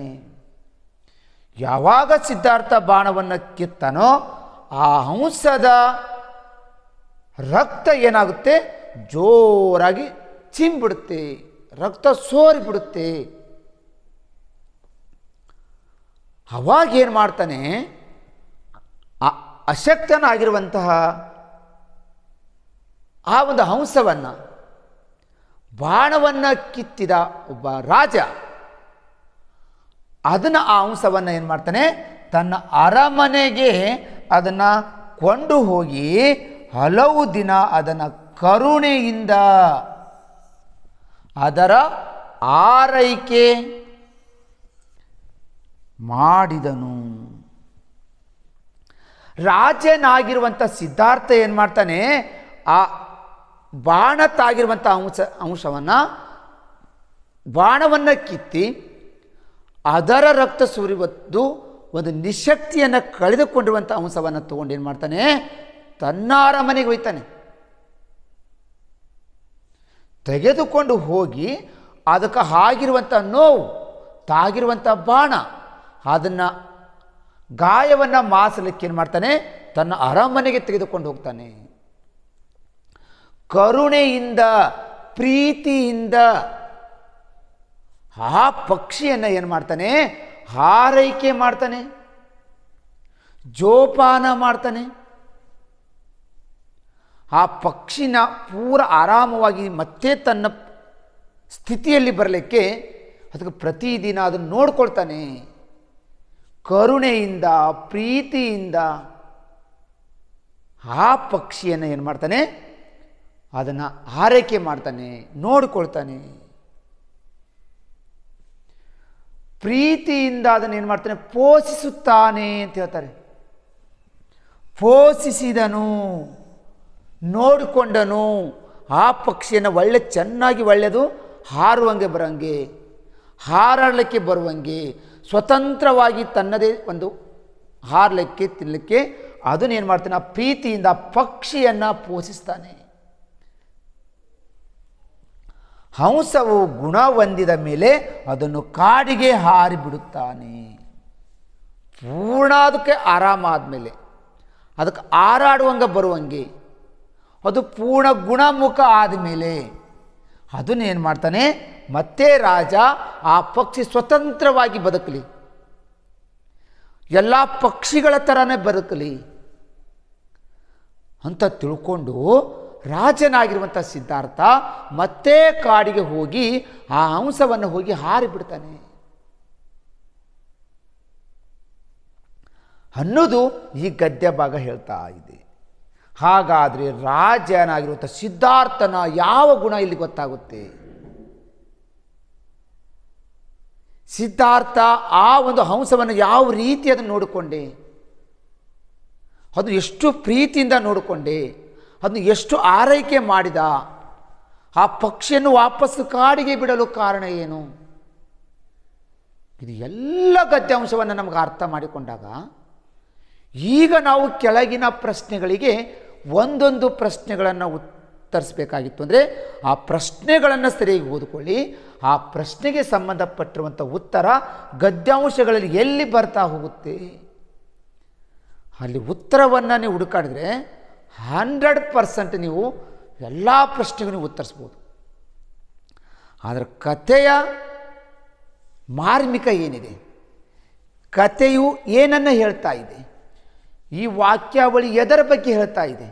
ಯಾವಾಗ ಸಿದ್ಧಾರ್ಥ ಬಾಣವನ್ನು ಕಿತ್ತಾನೋ ಆ ಹಂಸದ ರಕ್ತ ಏನಾಗುತ್ತೆ, ಜೋರಾಗಿ ಚಿಮ್ಬಿಡುತ್ತೆ, ರಕ್ತ ಸೋರಿಬಿಡುತ್ತೆ. ಅವಾಗ ಏನು ಮಾಡ್ತಾನೆ, ಅಶಕ್ತನಾಗಿರುವಂತಹ ಆ ಒಂದು ಹಂಸವನ್ನು ಬಾಣವನ್ನು ಕಿತ್ತಿದ ಒಬ್ಬ ರಾಜ ಅದನ್ನು ಆ ಹಂಸವನ್ನು ಏನು ಮಾಡ್ತಾನೆ, ತನ್ನ ಅರಮನೆಗೆ ಅದನ್ನು ಕೊಂಡು ಹೋಗಿ ಹಲವು ದಿನ ಅದನ್ನು ಕರುಣೆಯಿಂದ ಅದರ ಆರೈಕೆ ಮಾಡಿದನು. ರಾಜನಾಗಿರುವಂಥ ಸಿದ್ಧಾರ್ಥ ಏನು ಮಾಡ್ತಾನೆ, ಆ ಬಾಣ ತಾಗಿರುವಂಥ ಬಾಣವನ್ನು ಕಿತ್ತಿ ಅದರ ರಕ್ತ ಸುರಿವದ್ದು ಒಂದು ನಿಶಕ್ತಿಯನ್ನು ಕಳೆದುಕೊಂಡಿರುವಂಥ ಹಂಸವನ್ನು ತಗೊಂಡು ಏನು ಮಾಡ್ತಾನೆ, ತನ್ನ ಅರಮನೆಗೆ ಹೋಯ್ತಾನೆ. ತೆಗೆದುಕೊಂಡು ಹೋಗಿ ಅದಕ್ಕೆ ಆಗಿರುವಂಥ ನೋವು, ತಾಗಿರುವಂಥ ಬಾಣ, ಅದನ್ನು ಗಾಯವನ್ನು ಮಾಸಲಿಕ್ಕೆ ಏನು ಮಾಡ್ತಾನೆ, ತನ್ನ ಅರಮನೆಗೆ ತೆಗೆದುಕೊಂಡು ಹೋಗ್ತಾನೆ. ಕರುಣೆಯಿಂದ, ಪ್ರೀತಿಯಿಂದ ಆ ಪಕ್ಷಿಯನ್ನು ಏನು ಮಾಡ್ತಾನೆ, ಹಾರೈಕೆ ಮಾಡ್ತಾನೆ, ಜೋಪಾನ ಮಾಡ್ತಾನೆ. ಆ ಪಕ್ಷಿನ ಪೂರ ಆರಾಮವಾಗಿ ಮತ್ತೆ ತನ್ನ ಸ್ಥಿತಿಯಲ್ಲಿ ಬರಲಿಕ್ಕೆ ಅದಕ್ಕೆ ಪ್ರತಿದಿನ ಅದನ್ನು ನೋಡ್ಕೊಳ್ತಾನೆ. ಕರುಣೆಯಿಂದ, ಪ್ರೀತಿಯಿಂದ ಆ ಪಕ್ಷಿಯನ್ನು ಏನು ಮಾಡ್ತಾನೆ, ಅದನ್ನು ಆರೈಕೆ ಮಾಡ್ತಾನೆ, ನೋಡಿಕೊಳ್ತಾನೆ. ಪ್ರೀತಿಯಿಂದ ಅದನ್ನು ಏನು ಮಾಡ್ತಾನೆ, ಪೋಷಿಸುತ್ತಾನೆ ಅಂತ ಹೇಳ್ತಾರೆ. ಪೋಷಿಸಿದನು, ನೋಡಿಕೊಂಡನು. ಆ ಪಕ್ಷಿಯನ್ನು ಚೆನ್ನಾಗಿ ಒಳ್ಳೆಯದು ಹಾರುವಂಗೆ ಬರೋಂಗೆ, ಹಾರಾಡಲಿಕ್ಕೆ ಬರುವಂಗೆ, ಸ್ವತಂತ್ರವಾಗಿ ತನ್ನದೇ ಒಂದು ಹಾರಲಿಕ್ಕೆ ತಿನ್ನಲಿಕ್ಕೆ ಅದನ್ನೇನು ಮಾಡ್ತಾನೆ, ಆ ಪ್ರೀತಿಯಿಂದ ಪಕ್ಷಿಯನ್ನು ಪೋಷಿಸ್ತಾನೆ. ಹಂಸವು ಗುಣ ಹೊಂದಿದ ಮೇಲೆ ಅದನ್ನು ಕಾಡಿಗೆ ಹಾರಿಬಿಡುತ್ತಾನೆ. ಪೂರ್ಣ ಅದಕ್ಕೆ ಆರಾಮಾದ ಮೇಲೆ, ಅದಕ್ಕೆ ಹಾರಾಡುವಂಗೆ ಬರುವಂಗೆ, ಅದು ಪೂರ್ಣ ಗುಣಮುಖ ಆದಮೇಲೆ ಅದನ್ನೇನು ಮಾಡ್ತಾನೆ, ಮತ್ತೆ ರಾಜ ಆ ಪಕ್ಷಿ ಸ್ವತಂತ್ರವಾಗಿ ಬದುಕಲಿ, ಎಲ್ಲ ಪಕ್ಷಿಗಳ ಥರನೇ ಬದುಕಲಿ ಅಂತ ತಿಳ್ಕೊಂಡು ರಾಜನಾಗಿರುವಂಥ ಸಿದ್ಧಾರ್ಥ ಮತ್ತೆ ಕಾಡಿಗೆ ಹೋಗಿ ಆ ಹಂಸವನ್ನು ಹೋಗಿ ಹಾರಿಬಿಡ್ತಾನೆ ಅನ್ನೋದು ಈ ಗದ್ಯ ಭಾಗ ಹೇಳ್ತಾ ಇದೆ. ಹಾಗಾದರೆ ರಾಜನಾಗಿರುವಂಥ ಸಿದ್ಧಾರ್ಥನ ಯಾವ ಗುಣ ಇಲ್ಲಿ ಗೊತ್ತಾಗುತ್ತೆ? ಸಿದ್ಧಾರ್ಥ ಆ ಒಂದು ಹಂಸವನ್ನು ಯಾವ ರೀತಿ ಅದನ್ನು ನೋಡಿಕೊಂಡೆ, ಅದು ಎಷ್ಟು ಪ್ರೀತಿಯಿಂದ ನೋಡಿಕೊಂಡೆ, ಅದನ್ನು ಎಷ್ಟು ಆರೈಕೆ ಮಾಡಿದ, ಆ ಪಕ್ಷಿಯನ್ನು ವಾಪಸ್ಸು ಕಾಡಿಗೆ ಬಿಡಲು ಕಾರಣ ಏನು? ಇದು ಎಲ್ಲ ಗದ್ಯಾಂಶವನ್ನು ನಮಗೆ ಅರ್ಥ ಮಾಡಿಕೊಂಡಾಗ ಈಗ ನಾವು ಕೆಳಗಿನ ಪ್ರಶ್ನೆಗಳಿಗೆ ಒಂದೊಂದು ಪ್ರಶ್ನೆಗಳನ್ನು ಉತ್ತರಿಸಬೇಕಾಗಿತ್ತು. ಅಂದರೆ ಆ ಪ್ರಶ್ನೆಗಳನ್ನು ಸರಿಯಾಗಿ ಓದಿಕೊಳ್ಳಿ, ಆ ಪ್ರಶ್ನೆಗೆ ಸಂಬಂಧಪಟ್ಟಿರುವಂಥ ಉತ್ತರ ಗದ್ಯಾಂಶಗಳಲ್ಲಿ ಎಲ್ಲಿ ಬರ್ತಾ ಹೋಗುತ್ತೆ ಅಲ್ಲಿ ಉತ್ತರವನ್ನು ನೀವು ಹುಡುಕಾಡಿದ್ರೆ 100% ನೀವು ಎಲ್ಲ ಪ್ರಶ್ನೆಗೂ ನೀವು ಉತ್ತರಿಸ್ಬೋದು. ಆದರೆ ಕಥೆಯ ಮಾರ್ಮಿಕ ಏನಿದೆ, ಕಥೆಯು ಏನನ್ನು ಹೇಳ್ತಾ ಇದೆ, ಈ ವಾಕ್ಯಾವಳಿ ಎದರ ಬಗ್ಗೆ ಹೇಳ್ತಾ ಇದೆ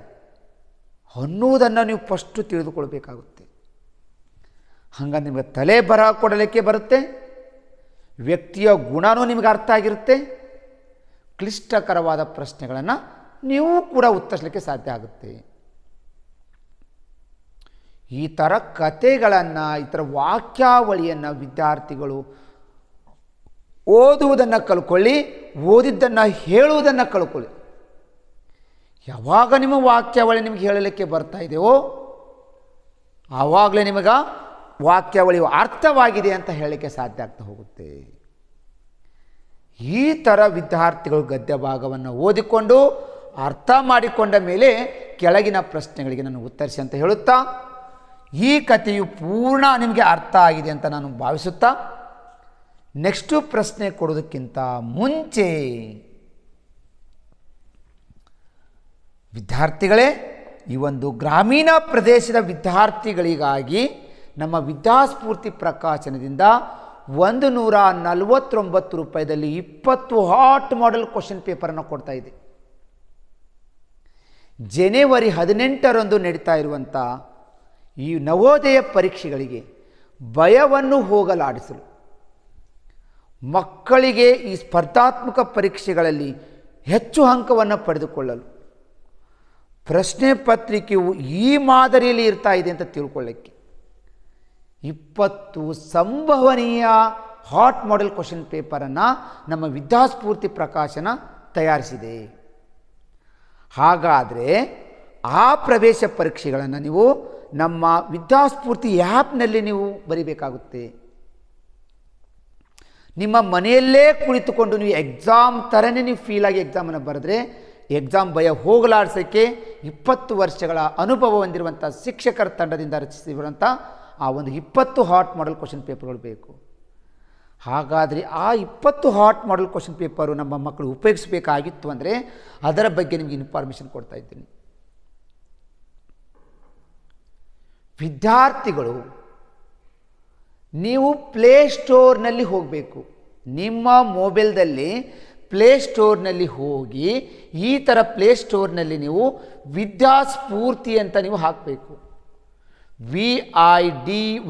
ಅನ್ನುವುದನ್ನು ನೀವು ಫಸ್ಟು ತಿಳಿದುಕೊಳ್ಬೇಕಾಗುತ್ತೆ. ಹಾಗಾಗಿ ನಿಮಗೆ ತಲೆ ಬರಹ ಕೊಡಲಿಕ್ಕೆ ಬರುತ್ತೆ, ವ್ಯಕ್ತಿಯ ಗುಣನೂ ನಿಮಗೆ ಅರ್ಥ ಆಗಿರುತ್ತೆ, ಕ್ಲಿಷ್ಟಕರವಾದ ಪ್ರಶ್ನೆಗಳನ್ನು ನೀವು ಕೂಡ ಉತ್ತರಿಸಲಿಕ್ಕೆ ಸಾಧ್ಯ ಆಗುತ್ತೆ. ಈ ಥರ ಕಥೆಗಳನ್ನು, ಈ ಥರ ವಾಕ್ಯಾವಳಿಯನ್ನು ವಿದ್ಯಾರ್ಥಿಗಳು ಓದುವುದನ್ನು ಕಲ್ಕೊಳ್ಳಿ, ಓದಿದ್ದನ್ನು ಹೇಳುವುದನ್ನು ಕಲ್ಕೊಳ್ಳಿ. ಯಾವಾಗ ನಿಮ್ಮ ವಾಕ್ಯಾವಳಿ ನಿಮಗೆ ಹೇಳಲಿಕ್ಕೆ ಬರ್ತಾ ಇದೆಯೋ ಆವಾಗಲೇ ನಿಮಗೆ ವಾಕ್ಯಾವಳಿಯು ಅರ್ಥವಾಗಿದೆ ಅಂತ ಹೇಳಲಿಕ್ಕೆ ಸಾಧ್ಯ ಆಗ್ತಾ ಹೋಗುತ್ತೆ. ಈ ಥರ ವಿದ್ಯಾರ್ಥಿಗಳು ಗದ್ಯ ಭಾಗವನ್ನು ಓದಿಕೊಂಡು ಅರ್ಥ ಮಾಡಿಕೊಂಡ ಮೇಲೆ ಕೆಳಗಿನ ಪ್ರಶ್ನೆಗಳಿಗೆ ನಾನು ಉತ್ತರಿಸಿ ಅಂತ ಹೇಳುತ್ತಾ, ಈ ಕಥೆಯು ಪೂರ್ಣ ನಿಮಗೆ ಅರ್ಥ ಆಗಿದೆ ಅಂತ ನಾನು ಭಾವಿಸುತ್ತಾ, ನೆಕ್ಸ್ಟು ಪ್ರಶ್ನೆ ಕೊಡೋದಕ್ಕಿಂತ ಮುಂಚೆ ವಿದ್ಯಾರ್ಥಿಗಳೇ, ಈ ಒಂದು ಗ್ರಾಮೀಣ ಪ್ರದೇಶದ ವಿದ್ಯಾರ್ಥಿಗಳಿಗಾಗಿ ನಮ್ಮ ವಿದ್ಯಾಸ್ಫೂರ್ತಿ ಪ್ರಕಾಶನದಿಂದ 149 ರೂಪಾಯಿದಲ್ಲಿ 20 ಹಾಟ್ ಮಾಡೆಲ್ ಕ್ವಶನ್ ಪೇಪರನ್ನು ಕೊಡ್ತಾ ಇದೆ. ಜನವರಿ 18ರಂದು ನಡೀತಾ ಇರುವಂಥ ಈ ನವೋದಯ ಪರೀಕ್ಷೆಗಳಿಗೆ ಭಯವನ್ನು ಹೋಗಲಾಡಿಸಲು, ಮಕ್ಕಳಿಗೆ ಈ ಸ್ಪರ್ಧಾತ್ಮಕ ಪರೀಕ್ಷೆಗಳಲ್ಲಿ ಹೆಚ್ಚು ಅಂಕವನ್ನು ಪಡೆದುಕೊಳ್ಳಲು, ಪ್ರಶ್ನೆ ಪತ್ರಿಕೆಯು ಈ ಮಾದರಿಯಲ್ಲಿ ಇರ್ತಾ ಇದೆ ಅಂತ ತಿಳ್ಕೊಳ್ಳೋಕ್ಕೆ 20 ಸಂಭವನೀಯ ಹಾಟ್ ಮಾಡೆಲ್ ಕ್ವಶನ್ ಪೇಪರನ್ನು ನಮ್ಮ ವಿದ್ಯಾಸ್ಫೂರ್ತಿ ಪ್ರಕಾಶನ ತಯಾರಿಸಿದೆ. ಹಾಗಾದರೆ ಆ ಪ್ರವೇಶ ಪರೀಕ್ಷೆಗಳನ್ನು ನೀವು ನಮ್ಮ ವಿದ್ಯಾಸ್ಫೂರ್ತಿ ಆ್ಯಪ್ನಲ್ಲಿ ನೀವು ಬರೀಬೇಕಾಗುತ್ತೆ. ನಿಮ್ಮ ಮನೆಯಲ್ಲೇ ಕುಳಿತುಕೊಂಡು ನೀವು ಎಕ್ಸಾಮ್ ಥರನೇ ನೀವು ಫೀಲಾಗಿ ಎಕ್ಸಾಮನ್ನು ಬರೆದ್ರೆ ಎಕ್ಸಾಮ್ ಭಯ ಹೋಗಲಾಡಿಸೋಕ್ಕೆ 20 ವರ್ಷಗಳ ಅನುಭವ ಹೊಂದಿರುವಂಥ ಶಿಕ್ಷಕರ ತಂಡದಿಂದ ರಚಿಸಿರುವಂಥ ಆ ಒಂದು 20 ಹಾಟ್ ಮಾಡೆಲ್ ಕ್ವಶನ್ ಪೇಪರ್ಗಳು ಬೇಕು. ಹಾಗಾದರೆ ಆ 20 ಹಾಟ್ ಮಾಡೆಲ್ ಕ್ವಶನ್ ಪೇಪರು ನಮ್ಮ ಮಕ್ಕಳು ಉಪಯೋಗಿಸಬೇಕಾಗಿತ್ತು ಅಂದರೆ ಅದರ ಬಗ್ಗೆ ನಿಮಗೆ ಇನ್ಫಾರ್ಮೇಷನ್ ಕೊಡ್ತಾ ಇದ್ದೀನಿ. ವಿದ್ಯಾರ್ಥಿಗಳು ನೀವು ಪ್ಲೇಸ್ಟೋರ್ನಲ್ಲಿ ಹೋಗಬೇಕು. ನಿಮ್ಮ ಮೊಬೈಲ್ದಲ್ಲಿ ಪ್ಲೇಸ್ಟೋರ್ನಲ್ಲಿ ಹೋಗಿ ಈ ಥರ ಪ್ಲೇಸ್ಟೋರ್ನಲ್ಲಿ ನೀವು ವಿದ್ಯಾಸ್ಫೂರ್ತಿ ಅಂತ ನೀವು ಹಾಕಬೇಕು. VIDYASPOORTI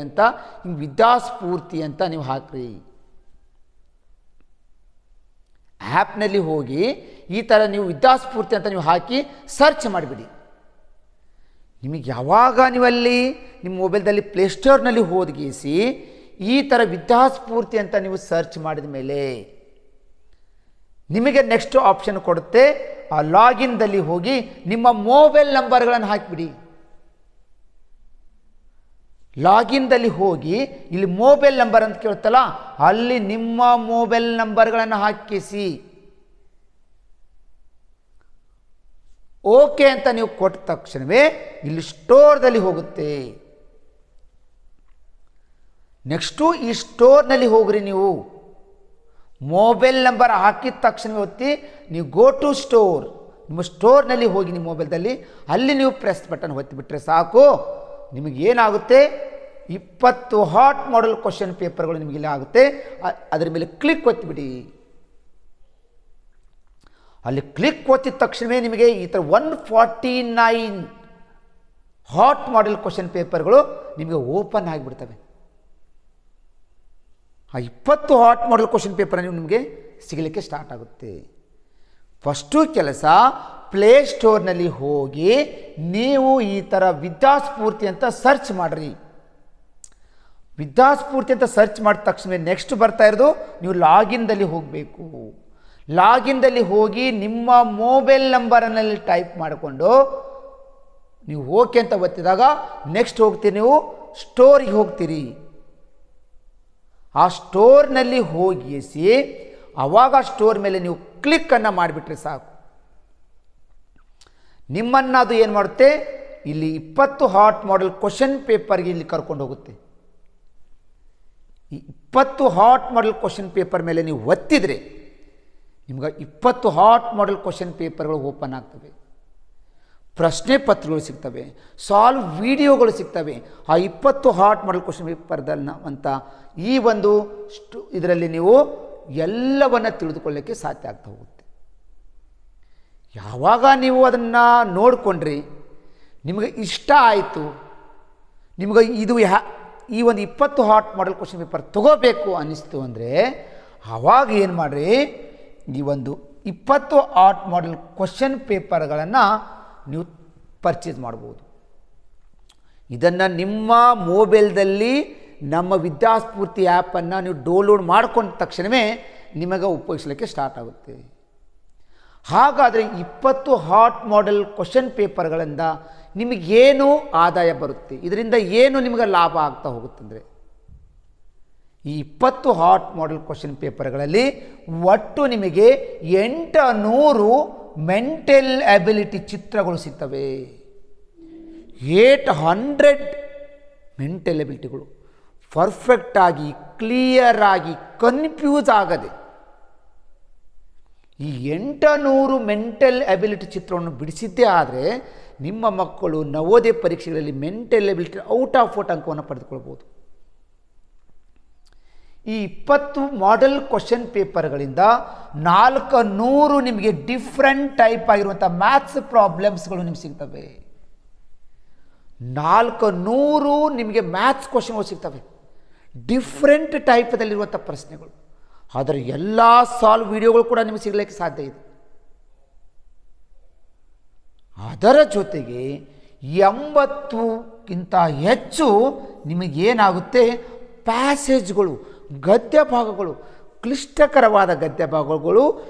ಅಂತ ವಿದ್ಯಾಸ್ಫೂರ್ತಿ ಅಂತ ನೀವು ಹಾಕ್ರಿ. ಆ್ಯಪ್ನಲ್ಲಿ ಹೋಗಿ ಈ ಥರ ನೀವು ವಿದ್ಯಾಸ್ಫೂರ್ತಿ ಅಂತ ನೀವು ಹಾಕಿ ಸರ್ಚ್ ಮಾಡಿಬಿಡಿ. ನಿಮಗೆ ಯಾವಾಗ ನೀವಲ್ಲಿ ನಿಮ್ಮ ಮೊಬೈಲ್ದಲ್ಲಿ ಪ್ಲೇಸ್ಟೋರ್ನಲ್ಲಿ ಹೋದಗಿಸಿ ಈ ಥರ ವಿದ್ಯಾಸ್ಫೂರ್ತಿ ಅಂತ ನೀವು ಸರ್ಚ್ ಮಾಡಿದ ಮೇಲೆ ನಿಮಗೆ ನೆಕ್ಸ್ಟ್ ಆಪ್ಷನ್ ಕೊಡುತ್ತೆ. ಆ ಲಾಗಿನ್ದಲ್ಲಿ ಹೋಗಿ ನಿಮ್ಮ ಮೊಬೈಲ್ ನಂಬರ್ಗಳನ್ನು ಹಾಕಿಬಿಡಿ. ಲಾಗಿನ್ದಲ್ಲಿ ಹೋಗಿ ಇಲ್ಲಿ ಮೊಬೈಲ್ ನಂಬರ್ ಅಂತ ಕೇಳುತ್ತಲ್ಲ, ಅಲ್ಲಿ ನಿಮ್ಮ ಮೊಬೈಲ್ ನಂಬರ್ಗಳನ್ನು ಹಾಕಿಸಿ ಓಕೆ ಅಂತ ನೀವು ಕೊಟ್ಟ ತಕ್ಷಣವೇ ಇಲ್ಲಿ ಸ್ಟೋರ್ದಲ್ಲಿ ಹೋಗುತ್ತೆ. ನೆಕ್ಸ್ಟು ಈ ಸ್ಟೋರ್ನಲ್ಲಿ ಹೋಗ್ರಿ. ನೀವು ಮೊಬೈಲ್ ನಂಬರ್ ಹಾಕಿದ ತಕ್ಷಣವೇ ಒತ್ತಿ ನೀವು ಗೋ ಟು ಸ್ಟೋರ್. ನಿಮ್ಮ ಸ್ಟೋರ್ನಲ್ಲಿ ಹೋಗಿ ನಿಮ್ಮ ಮೊಬೈಲ್ದಲ್ಲಿ ಅಲ್ಲಿ ನೀವು ಪ್ರೆಸ್ ಬಟನ್ ಒತ್ತಿಬಿಟ್ರೆ ಸಾಕು. ನಿಮಗೇನಾಗುತ್ತೆ 20 ಹಾಟ್ ಮಾಡೆಲ್ ಕ್ವಶನ್ ಪೇಪರ್ಗಳು ನಿಮಗಿಲ್ಲಿ ಆಗುತ್ತೆ. ಅದರ ಮೇಲೆ ಕ್ಲಿಕ್ ಒತ್ತಿಬಿಡಿ. ಅಲ್ಲಿ ಕ್ಲಿಕ್ ಒತ್ತಿದ ತಕ್ಷಣವೇ ನಿಮಗೆ ಈ ಥರ 149 ಹಾಟ್ ಮಾಡೆಲ್ ಕ್ವಶನ್ ಪೇಪರ್ಗಳು ನಿಮಗೆ ಓಪನ್ ಆಗಿಬಿಡ್ತವೆ. ಆ 20 ಹಾಟ್ ಮಾಡೆಲ್ ಕ್ವಶನ್ ಪೇಪರ್ ನಿಮಗೆ ಸಿಗಲಿಕ್ಕೆ ಸ್ಟಾರ್ಟ್ ಆಗುತ್ತೆ. ಫಸ್ಟು ಕೆಲಸ ಪ್ಲೇಸ್ಟೋರ್ನಲ್ಲಿ ಹೋಗಿ ನೀವು ಈ ಥರ ವಿದ್ಯಾಸ್ಫೂರ್ತಿ ಅಂತ ಸರ್ಚ್ ಮಾಡಿರಿ. ವಿದ್ಯಾಸ್ಫೂರ್ತಿ ಅಂತ ಸರ್ಚ್ ಮಾಡಿದ ತಕ್ಷಣ ನೆಕ್ಸ್ಟ್ ಬರ್ತಾ ಇರೋದು ನೀವು ಲಾಗಿನ್ದಲ್ಲಿ ಹೋಗಬೇಕು. ಲಾಗಿನ್ದಲ್ಲಿ ಹೋಗಿ ನಿಮ್ಮ ಮೊಬೈಲ್ ನಂಬರನ್ನಲ್ಲಿ ಟೈಪ್ ಮಾಡಿಕೊಂಡು ನೀವು ಓಕೆ ಅಂತ ಒತ್ತಿದಾಗ ನೆಕ್ಸ್ಟ್ ಹೋಗ್ತೀರಿ, ನೀವು ಸ್ಟೋರಿಗೆ ಹೋಗ್ತೀರಿ. ಆ ಸ್ಟೋರ್ನಲ್ಲಿ ಹೋಗಿಸಿ ಆವಾಗ ಸ್ಟೋರ್ ಮೇಲೆ ನೀವು ಕ್ಲಿಕ್ಕನ್ನು ಮಾಡಿಬಿಟ್ರೆ ಸಾಕು. ನಿಮ್ಮನ್ನು ಅದು ಏನು ಮಾಡುತ್ತೆ, ಇಲ್ಲಿ 20 ಹಾಟ್ ಮಾಡೆಲ್ ಕ್ವಶನ್ ಪೇಪರ್ಗೆ ಇಲ್ಲಿ ಕರ್ಕೊಂಡು ಹೋಗುತ್ತೆ. ಈ 20 ಹಾಟ್ ಮಾಡೆಲ್ ಕ್ವಶನ್ ಪೇಪರ್ ಮೇಲೆ ನೀವು ಒತ್ತಿದರೆ ನಿಮ್ಗೆ 20 ಹಾಟ್ ಮಾಡೆಲ್ ಕ್ವಶನ್ ಪೇಪರ್ಗಳು ಓಪನ್ ಆಗ್ತವೆ. ಪ್ರಶ್ನೆ ಪತ್ರಗಳು ಸಿಗ್ತವೆ, ಸಾಲ್ವ್ ವಿಡಿಯೋಗಳು ಸಿಗ್ತವೆ. ಆ 20 ಹಾಟ್ ಮಾಡೆಲ್ ಕ್ವಶನ್ ಪೇಪರ್ದಲ್ಲ ಅಂತ ಈ ಒಂದು ಇದರಲ್ಲಿ ನೀವು ಎಲ್ಲವನ್ನು ತಿಳಿದುಕೊಳ್ಳೋಕ್ಕೆ ಸಾಧ್ಯ ಆಗ್ತಾ ಹೋಗುತ್ತೆ. ಯಾವಾಗ ನೀವು ಅದನ್ನು ನೋಡಿಕೊಂಡ್ರಿ, ನಿಮಗೆ ಇಷ್ಟ ಆಯಿತು, ನಿಮಗೆ ಇದು ಈ ಒಂದು 20 ಹಾಟ್ ಮಾಡೆಲ್ ಕ್ವಶನ್ ಪೇಪರ್ ತಗೋಬೇಕು ಅನ್ನಿಸ್ತು ಅಂದರೆ ಆವಾಗ ಏನು ಮಾಡಿರಿ, ಈ ಒಂದು 20 ಹಾಟ್ ಮಾಡೆಲ್ ಕ್ವಶನ್ ಪೇಪರ್ಗಳನ್ನು ನೀವು ಪರ್ಚೇಸ್ ಮಾಡ್ಬೋದು. ಇದನ್ನು ನಿಮ್ಮ ಮೊಬೈಲ್ದಲ್ಲಿ ನಮ್ಮ ವಿದ್ಯಾಸ್ಫೂರ್ತಿ ಆ್ಯಪನ್ನು ನೀವು ಡೌನ್ಲೋಡ್ ಮಾಡ್ಕೊಂಡ ತಕ್ಷಣವೇ ನಿಮಗೆ ಉಪಯೋಗಿಸಲಿಕ್ಕೆ ಸ್ಟಾರ್ಟ್ ಆಗುತ್ತೆ. ಹಾಗಾದರೆ 20 ಹಾಟ್ ಮಾಡೆಲ್ ಕ್ವಶನ್ ಪೇಪರ್ಗಳಿಂದ ನಿಮಗೇನು ಆದಾಯ ಬರುತ್ತೆ, ಇದರಿಂದ ಏನು ನಿಮಗೆ ಲಾಭ ಆಗ್ತಾ ಹೋಗುತ್ತಂದರೆ ಈ 20 ಹಾಟ್ ಮಾಡೆಲ್ ಕ್ವಶನ್ ಪೇಪರ್ಗಳಲ್ಲಿ ಒಟ್ಟು ನಿಮಗೆ 800 ಮೆಂಟಲ್ ಎಬಿಲಿಟಿ ಚಿತ್ರಗಳು ಸಿಗ್ತವೆ. 800 ಮೆಂಟಲ್ ಎಬಿಲಿಟಿಗಳು ಪರ್ಫೆಕ್ಟಾಗಿ, ಕ್ಲಿಯರ್ ಆಗಿ, ಕನ್ಫ್ಯೂಸ್ ಆಗದೆ ಈ 800 ಮೆಂಟಲ್ ಎಬಿಲಿಟಿ ಚಿತ್ರವನ್ನು ಬಿಡಿಸಿದ್ದೇ ಆದರೆ ನಿಮ್ಮ ಮಕ್ಕಳು ನವೋದಯ ಪರೀಕ್ಷೆಗಳಲ್ಲಿ mental ability out of out ಅಂಕವನ್ನು ಪಡೆದುಕೊಳ್ಬೋದು. ಈ 20 ಮಾಡೆಲ್ ಕ್ವಶನ್ ಪೇಪರ್ಗಳಿಂದ 400 ನಿಮಗೆ ಡಿಫ್ರೆಂಟ್ ಟೈಪ್ ಆಗಿರುವಂಥ ಮ್ಯಾಥ್ಸ್ ಪ್ರಾಬ್ಲಮ್ಸ್ಗಳು ನಿಮ್ಗೆ ಸಿಗ್ತವೆ. 400 ನಿಮಗೆ ಮ್ಯಾಥ್ಸ್ ಕ್ವಶನ್ಗಳು ಸಿಗ್ತವೆ, ಡಿಫ್ರೆಂಟ್ ಟೈಪದಲ್ಲಿರುವಂಥ ಪ್ರಶ್ನೆಗಳು. ಅದರ ಎಲ್ಲ ಸಾಲ್ವ್ ವಿಡಿಯೋಗಳು ಕೂಡ ನಿಮಗೆ ಸಿಗಲಿಕ್ಕೆ ಸಾಧ್ಯ ಇದೆ. ಅದರ ಜೊತೆಗೆ 80ಕ್ಕಿಂತ ಹೆಚ್ಚು ನಿಮಗೇನಾಗುತ್ತೆ, ಪ್ಯಾಸೇಜ್ಗಳು, ಗದ್ಯ ಭಾಗಗಳು, ಕ್ಲಿಷ್ಟಕರವಾದ ಗದ್ಯ ಭಾಗಗಳು,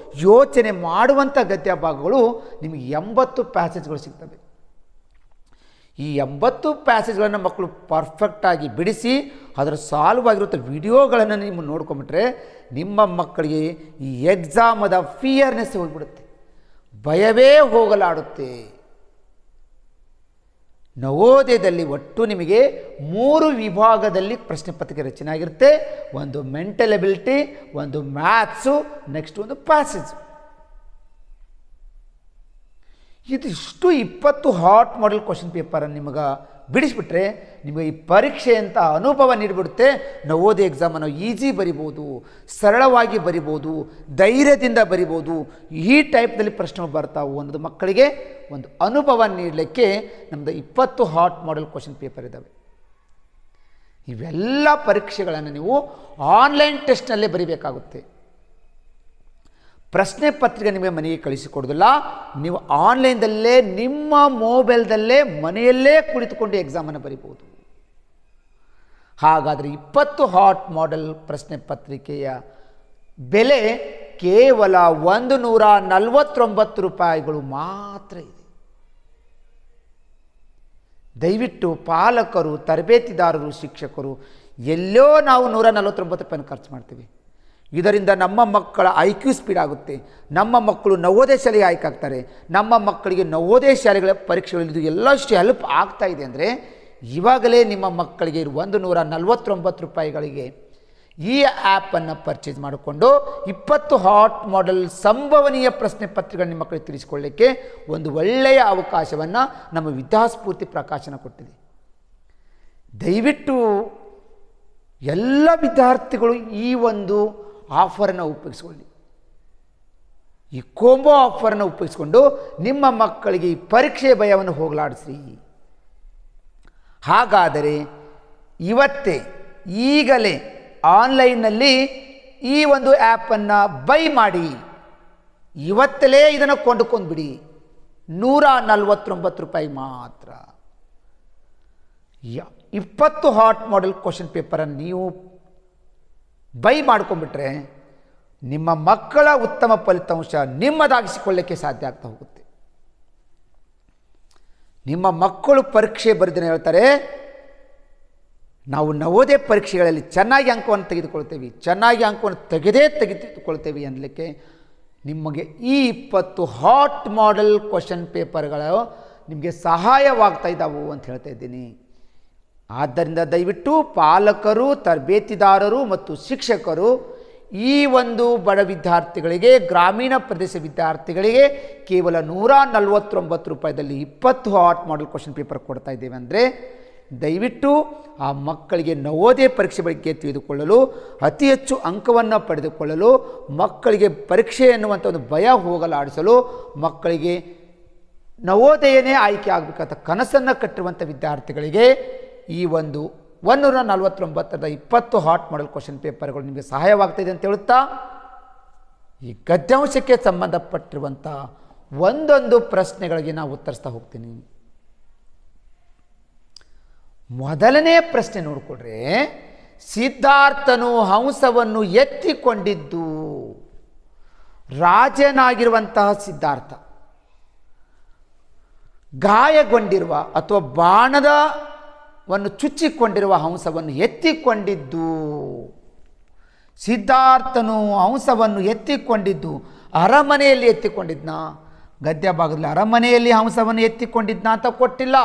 ಯೋಚನೆ ಮಾಡುವಂಥ ಗದ್ಯ ಭಾಗಗಳು ನಿಮಗೆ 80 ಪ್ಯಾಸೇಜ್ಗಳು ಸಿಗ್ತವೆ. ಈ 80 ಪ್ಯಾಸೇಜ್ಗಳನ್ನು ಮಕ್ಕಳು ಪರ್ಫೆಕ್ಟಾಗಿ ಬಿಡಿಸಿ ಅದರ ಸಾಲ್ವ್ ಆಗಿರುವಂಥ ವಿಡಿಯೋಗಳನ್ನು ನೀವು ನೋಡ್ಕೊಂಬಿಟ್ರೆ ನಿಮ್ಮ ಮಕ್ಕಳಿಗೆ ಈ ಎಕ್ಸಾಮದ ಫಿಯರ್ನೆಸ್ ಹೋಗಿಬಿಡುತ್ತೆ, ಭಯವೇ ಹೋಗಲಾಡುತ್ತೆ. ನವೋದಯದಲ್ಲಿ ಒಟ್ಟು ನಿಮಗೆ 3 ವಿಭಾಗದಲ್ಲಿ ಪ್ರಶ್ನೆ ಪತ್ರಿಕೆ ರಚನೆ ಆಗಿರುತ್ತೆ. ಒಂದು ಮೆಂಟಲ್ ಎಬಿಲಿಟಿ, ಒಂದು ಮ್ಯಾಥ್ಸು, ನೆಕ್ಸ್ಟ್ ಒಂದು ಪ್ಯಾಸೇಜ್. ಇದಿಷ್ಟು 20 ಹಾಟ್ ಮಾಡೆಲ್ ಕ್ವಶನ್ ಪೇಪರನ್ನು ನಿಮಗೆ ಬಿಡಿಸ್ಬಿಟ್ರೆ ನಿಮಗೆ ಈ ಪರೀಕ್ಷೆ ಅಂತ ಅನುಭವ ನೀಡಿಬಿಡುತ್ತೆ. ನವೋದಯ ಎಕ್ಸಾಮನ್ನು ಈಸಿ ಬರಿಬೋದು, ಸರಳವಾಗಿ ಬರಿಬೋದು, ಧೈರ್ಯದಿಂದ ಬರಿಬೋದು, ಈ ಟೈಪ್ದಲ್ಲಿ ಪ್ರಶ್ನೆಗಳು ಬರ್ತಾವು ಅನ್ನೋದು ಮಕ್ಕಳಿಗೆ ಒಂದು ಅನುಭವ ನೀಡಲಿಕ್ಕೆ ನಮ್ಮದು 20 ಹಾಟ್ ಮಾಡೆಲ್ ಕ್ವಶನ್ ಪೇಪರ್ ಇದ್ದಾವೆ. ಇವೆಲ್ಲ ಪರೀಕ್ಷೆಗಳನ್ನು ನೀವು ಆನ್ಲೈನ್ ಟೆಸ್ಟ್ನಲ್ಲೇ ಬರಿಬೇಕಾಗುತ್ತೆ. ಪ್ರಶ್ನೆ ಪತ್ರಿಕೆ ನಿಮಗೆ ಮನೆಗೆ ಕಳಿಸಿಕೊಡೋದಿಲ್ಲ, ನೀವು ಆನ್ಲೈನ್ದಲ್ಲೇ ನಿಮ್ಮ ಮೊಬೈಲ್ದಲ್ಲೇ ಮನೆಯಲ್ಲೇ ಕುಳಿತುಕೊಂಡು ಎಕ್ಸಾಮನ್ನು ಬರಿಬೋದು. ಹಾಗಾದರೆ 20 ಹಾಟ್ ಮಾಡೆಲ್ ಪ್ರಶ್ನೆ ಪತ್ರಿಕೆಯ ಬೆಲೆ ಕೇವಲ 149 ರೂಪಾಯಿಗಳು ಮಾತ್ರ ಇದೆ. ದಯವಿಟ್ಟು ಪಾಲಕರು, ತರಬೇತಿದಾರರು, ಶಿಕ್ಷಕರು ಎಲ್ಲೋ ನಾವು 149 ರೂಪಾಯಿನ ಖರ್ಚು ಮಾಡ್ತೀವಿ. ಇದರಿಂದ ನಮ್ಮ ಮಕ್ಕಳ IQ ಸ್ಪೀಡ್ ಆಗುತ್ತೆ, ನಮ್ಮ ಮಕ್ಕಳು ನವೋದಯ ಶಾಲೆಗೆ ಆಯ್ಕೆ ಆಗ್ತಾರೆ, ನಮ್ಮ ಮಕ್ಕಳಿಗೆ ನವೋದಯ ಶಾಲೆಗಳ ಪರೀಕ್ಷೆಗಳು ಇದು ಎಲ್ಲಷ್ಟು ಹೆಲ್ಪ್ ಆಗ್ತಾ ಇದೆ. ಅಂದರೆ ಇವಾಗಲೇ ನಿಮ್ಮ ಮಕ್ಕಳಿಗೆ 149 ರೂಪಾಯಿಗಳಿಗೆ ಈ ಆ್ಯಪನ್ನು ಪರ್ಚೇಸ್ ಮಾಡಿಕೊಂಡು 20 ಹಾಟ್ ಮಾಡೆಲ್ ಸಂಭವನೀಯ ಪ್ರಶ್ನೆ ಪತ್ರಿಕೆಗಳನ್ನು ನಿಮ್ಮ ಮಕ್ಕಳಿಗೆ ತಿಳಿಸಿಕೊಳ್ಳಲಿಕ್ಕೆ ಒಂದು ಒಳ್ಳೆಯ ಅವಕಾಶವನ್ನು ನಮ್ಮ ವಿದ್ಯಾಸ್ಫೂರ್ತಿ ಪ್ರಕಾಶನ ಕೊಟ್ಟಿದೆ. ದಯವಿಟ್ಟು ಎಲ್ಲ ವಿದ್ಯಾರ್ಥಿಗಳು ಈ ಒಂದು ಆಫರನ್ನು ಉಪಯೋಗಿಸಿಕೊಳ್ಳಿ. ಈ ಕೋಂಬೋ ಆಫರನ್ನು ಉಪಯೋಗಿಸಿಕೊಂಡು ನಿಮ್ಮ ಮಕ್ಕಳಿಗೆ ಈ ಪರೀಕ್ಷೆ ಭಯವನ್ನು ಹೋಗಲಾಡಿಸಿ. ಹಾಗಾದರೆ ಇವತ್ತೇ ಈಗಲೇ ಆನ್ಲೈನ್ನಲ್ಲಿ ಈ ಒಂದು ಆ್ಯಪನ್ನು ಬೈ ಮಾಡಿ, ಇವತ್ತಲೇ ಇದನ್ನು ಕೊಂಡುಕೊಂಡ್ಬಿಡಿ. 149 ರೂಪಾಯಿ ಮಾತ್ರ. 20 ಹಾಟ್ ಮಾಡೆಲ್ ಕ್ವಶನ್ ಪೇಪರನ್ನು ನೀವು ಬೈ ಮಾಡ್ಕೊಂಡ್ಬಿಟ್ರೆ ನಿಮ್ಮ ಮಕ್ಕಳ ಉತ್ತಮ ಫಲಿತಾಂಶ ನಿಮ್ಮದಾಗಿಸಿಕೊಳ್ಳಕ್ಕೆ ಸಾಧ್ಯ ಆಗ್ತಾ ಹೋಗುತ್ತೆ. ನಿಮ್ಮ ಮಕ್ಕಳು ಪರೀಕ್ಷೆ ಬರೆದಿನ ಹೇಳ್ತಾರೆ, ನಾವು ನವೋದಯ ಪರೀಕ್ಷೆಗಳಲ್ಲಿ ಚೆನ್ನಾಗಿ ಅಂಕವನ್ನು ತೆಗೆದುಕೊಳ್ತೇವೆ, ಚೆನ್ನಾಗಿ ಅಂಕವನ್ನು ತೆಗೆದುಕೊಳ್ತೇವೆ ಅನ್ನಲಿಕ್ಕೆ ನಿಮಗೆ ಈ 20 ಹಾಟ್ ಮಾಡೆಲ್ ಕ್ವಶನ್ ಪೇಪರ್ಗಳು ನಿಮಗೆ ಸಹಾಯವಾಗ್ತಾ ಇದ್ದಾವೆ ಅಂತ ಹೇಳ್ತಾ ಇದ್ದೀನಿ. ಆದ್ದರಿಂದ ದಯವಿಟ್ಟು ಪಾಲಕರು, ತರಬೇತಿದಾರರು ಮತ್ತು ಶಿಕ್ಷಕರು ಈ ಒಂದು ಬಡ ವಿದ್ಯಾರ್ಥಿಗಳಿಗೆ, ಗ್ರಾಮೀಣ ಪ್ರದೇಶ ವಿದ್ಯಾರ್ಥಿಗಳಿಗೆ ಕೇವಲ 149 ರೂಪಾಯಿದಲ್ಲಿ 20 ಹಾಟ್ ಮಾಡೆಲ್ ಕ್ವಶನ್ ಪೇಪರ್ ಕೊಡ್ತಾ ಇದ್ದೇವೆ. ಅಂದರೆ ದಯವಿಟ್ಟು ಆ ಮಕ್ಕಳಿಗೆ ನವೋದಯ ಪರೀಕ್ಷೆ ಬಗ್ಗೆ ತಿಳಿದುಕೊಳ್ಳಲು, ಅತಿ ಹೆಚ್ಚು ಅಂಕವನ್ನು ಪಡೆದುಕೊಳ್ಳಲು, ಮಕ್ಕಳಿಗೆ ಪರೀಕ್ಷೆ ಎನ್ನುವಂಥ ಒಂದು ಭಯ ಹೋಗಲಾಡಿಸಲು, ಮಕ್ಕಳಿಗೆ ನವೋದಯನೇ ಆಯ್ಕೆ ಆಗಬೇಕಂತ ಕನಸನ್ನು ಕಟ್ಟಿರುವಂಥ ವಿದ್ಯಾರ್ಥಿಗಳಿಗೆ ಈ ಒಂದು 149 20 ಹಾಟ್ ಮಾಡೆಲ್ ಕ್ವಶನ್ ಪೇಪರ್ಗಳು ನಿಮಗೆ ಸಹಾಯವಾಗ್ತಾಯಿದೆ ಅಂತ ಹೇಳುತ್ತಾ, ಈ ಗದ್ಯಾಂಶಕ್ಕೆ ಸಂಬಂಧಪಟ್ಟಿರುವಂಥ ಒಂದೊಂದು ಪ್ರಶ್ನೆಗಳಿಗೆ ನಾವು ಉತ್ತರಿಸ್ತಾ ಹೋಗ್ತೀನಿ. ಮೊದಲನೇ ಪ್ರಶ್ನೆ ನೋಡಿಕೊಡ್ರೆ, ಸಿದ್ಧಾರ್ಥನು ಹಂಸವನ್ನು ಎತ್ತಿಕೊಂಡಿದ್ದು. ರಾಜನಾಗಿರುವಂತಹ ಸಿದ್ಧಾರ್ಥ ಗಾಯಗೊಂಡಿರುವ ಅಥವಾ ಬಾಣದವನ್ನು ಚುಚ್ಚಿಕೊಂಡಿರುವ ಹಂಸವನ್ನು ಎತ್ತಿಕೊಂಡಿದ್ದು. ಸಿದ್ಧಾರ್ಥನು ಹಂಸವನ್ನು ಎತ್ತಿಕೊಂಡಿದ್ದು ಅರಮನೆಯಲ್ಲಿ ಎತ್ತಿಕೊಂಡಿದ್ನ? ಗದ್ಯ ಭಾಗದಲ್ಲಿ ಅರಮನೆಯಲ್ಲಿ ಹಂಸವನ್ನು ಎತ್ತಿಕೊಂಡಿದ್ನ ಅಂತ ಕೊಟ್ಟಿಲ್ಲ,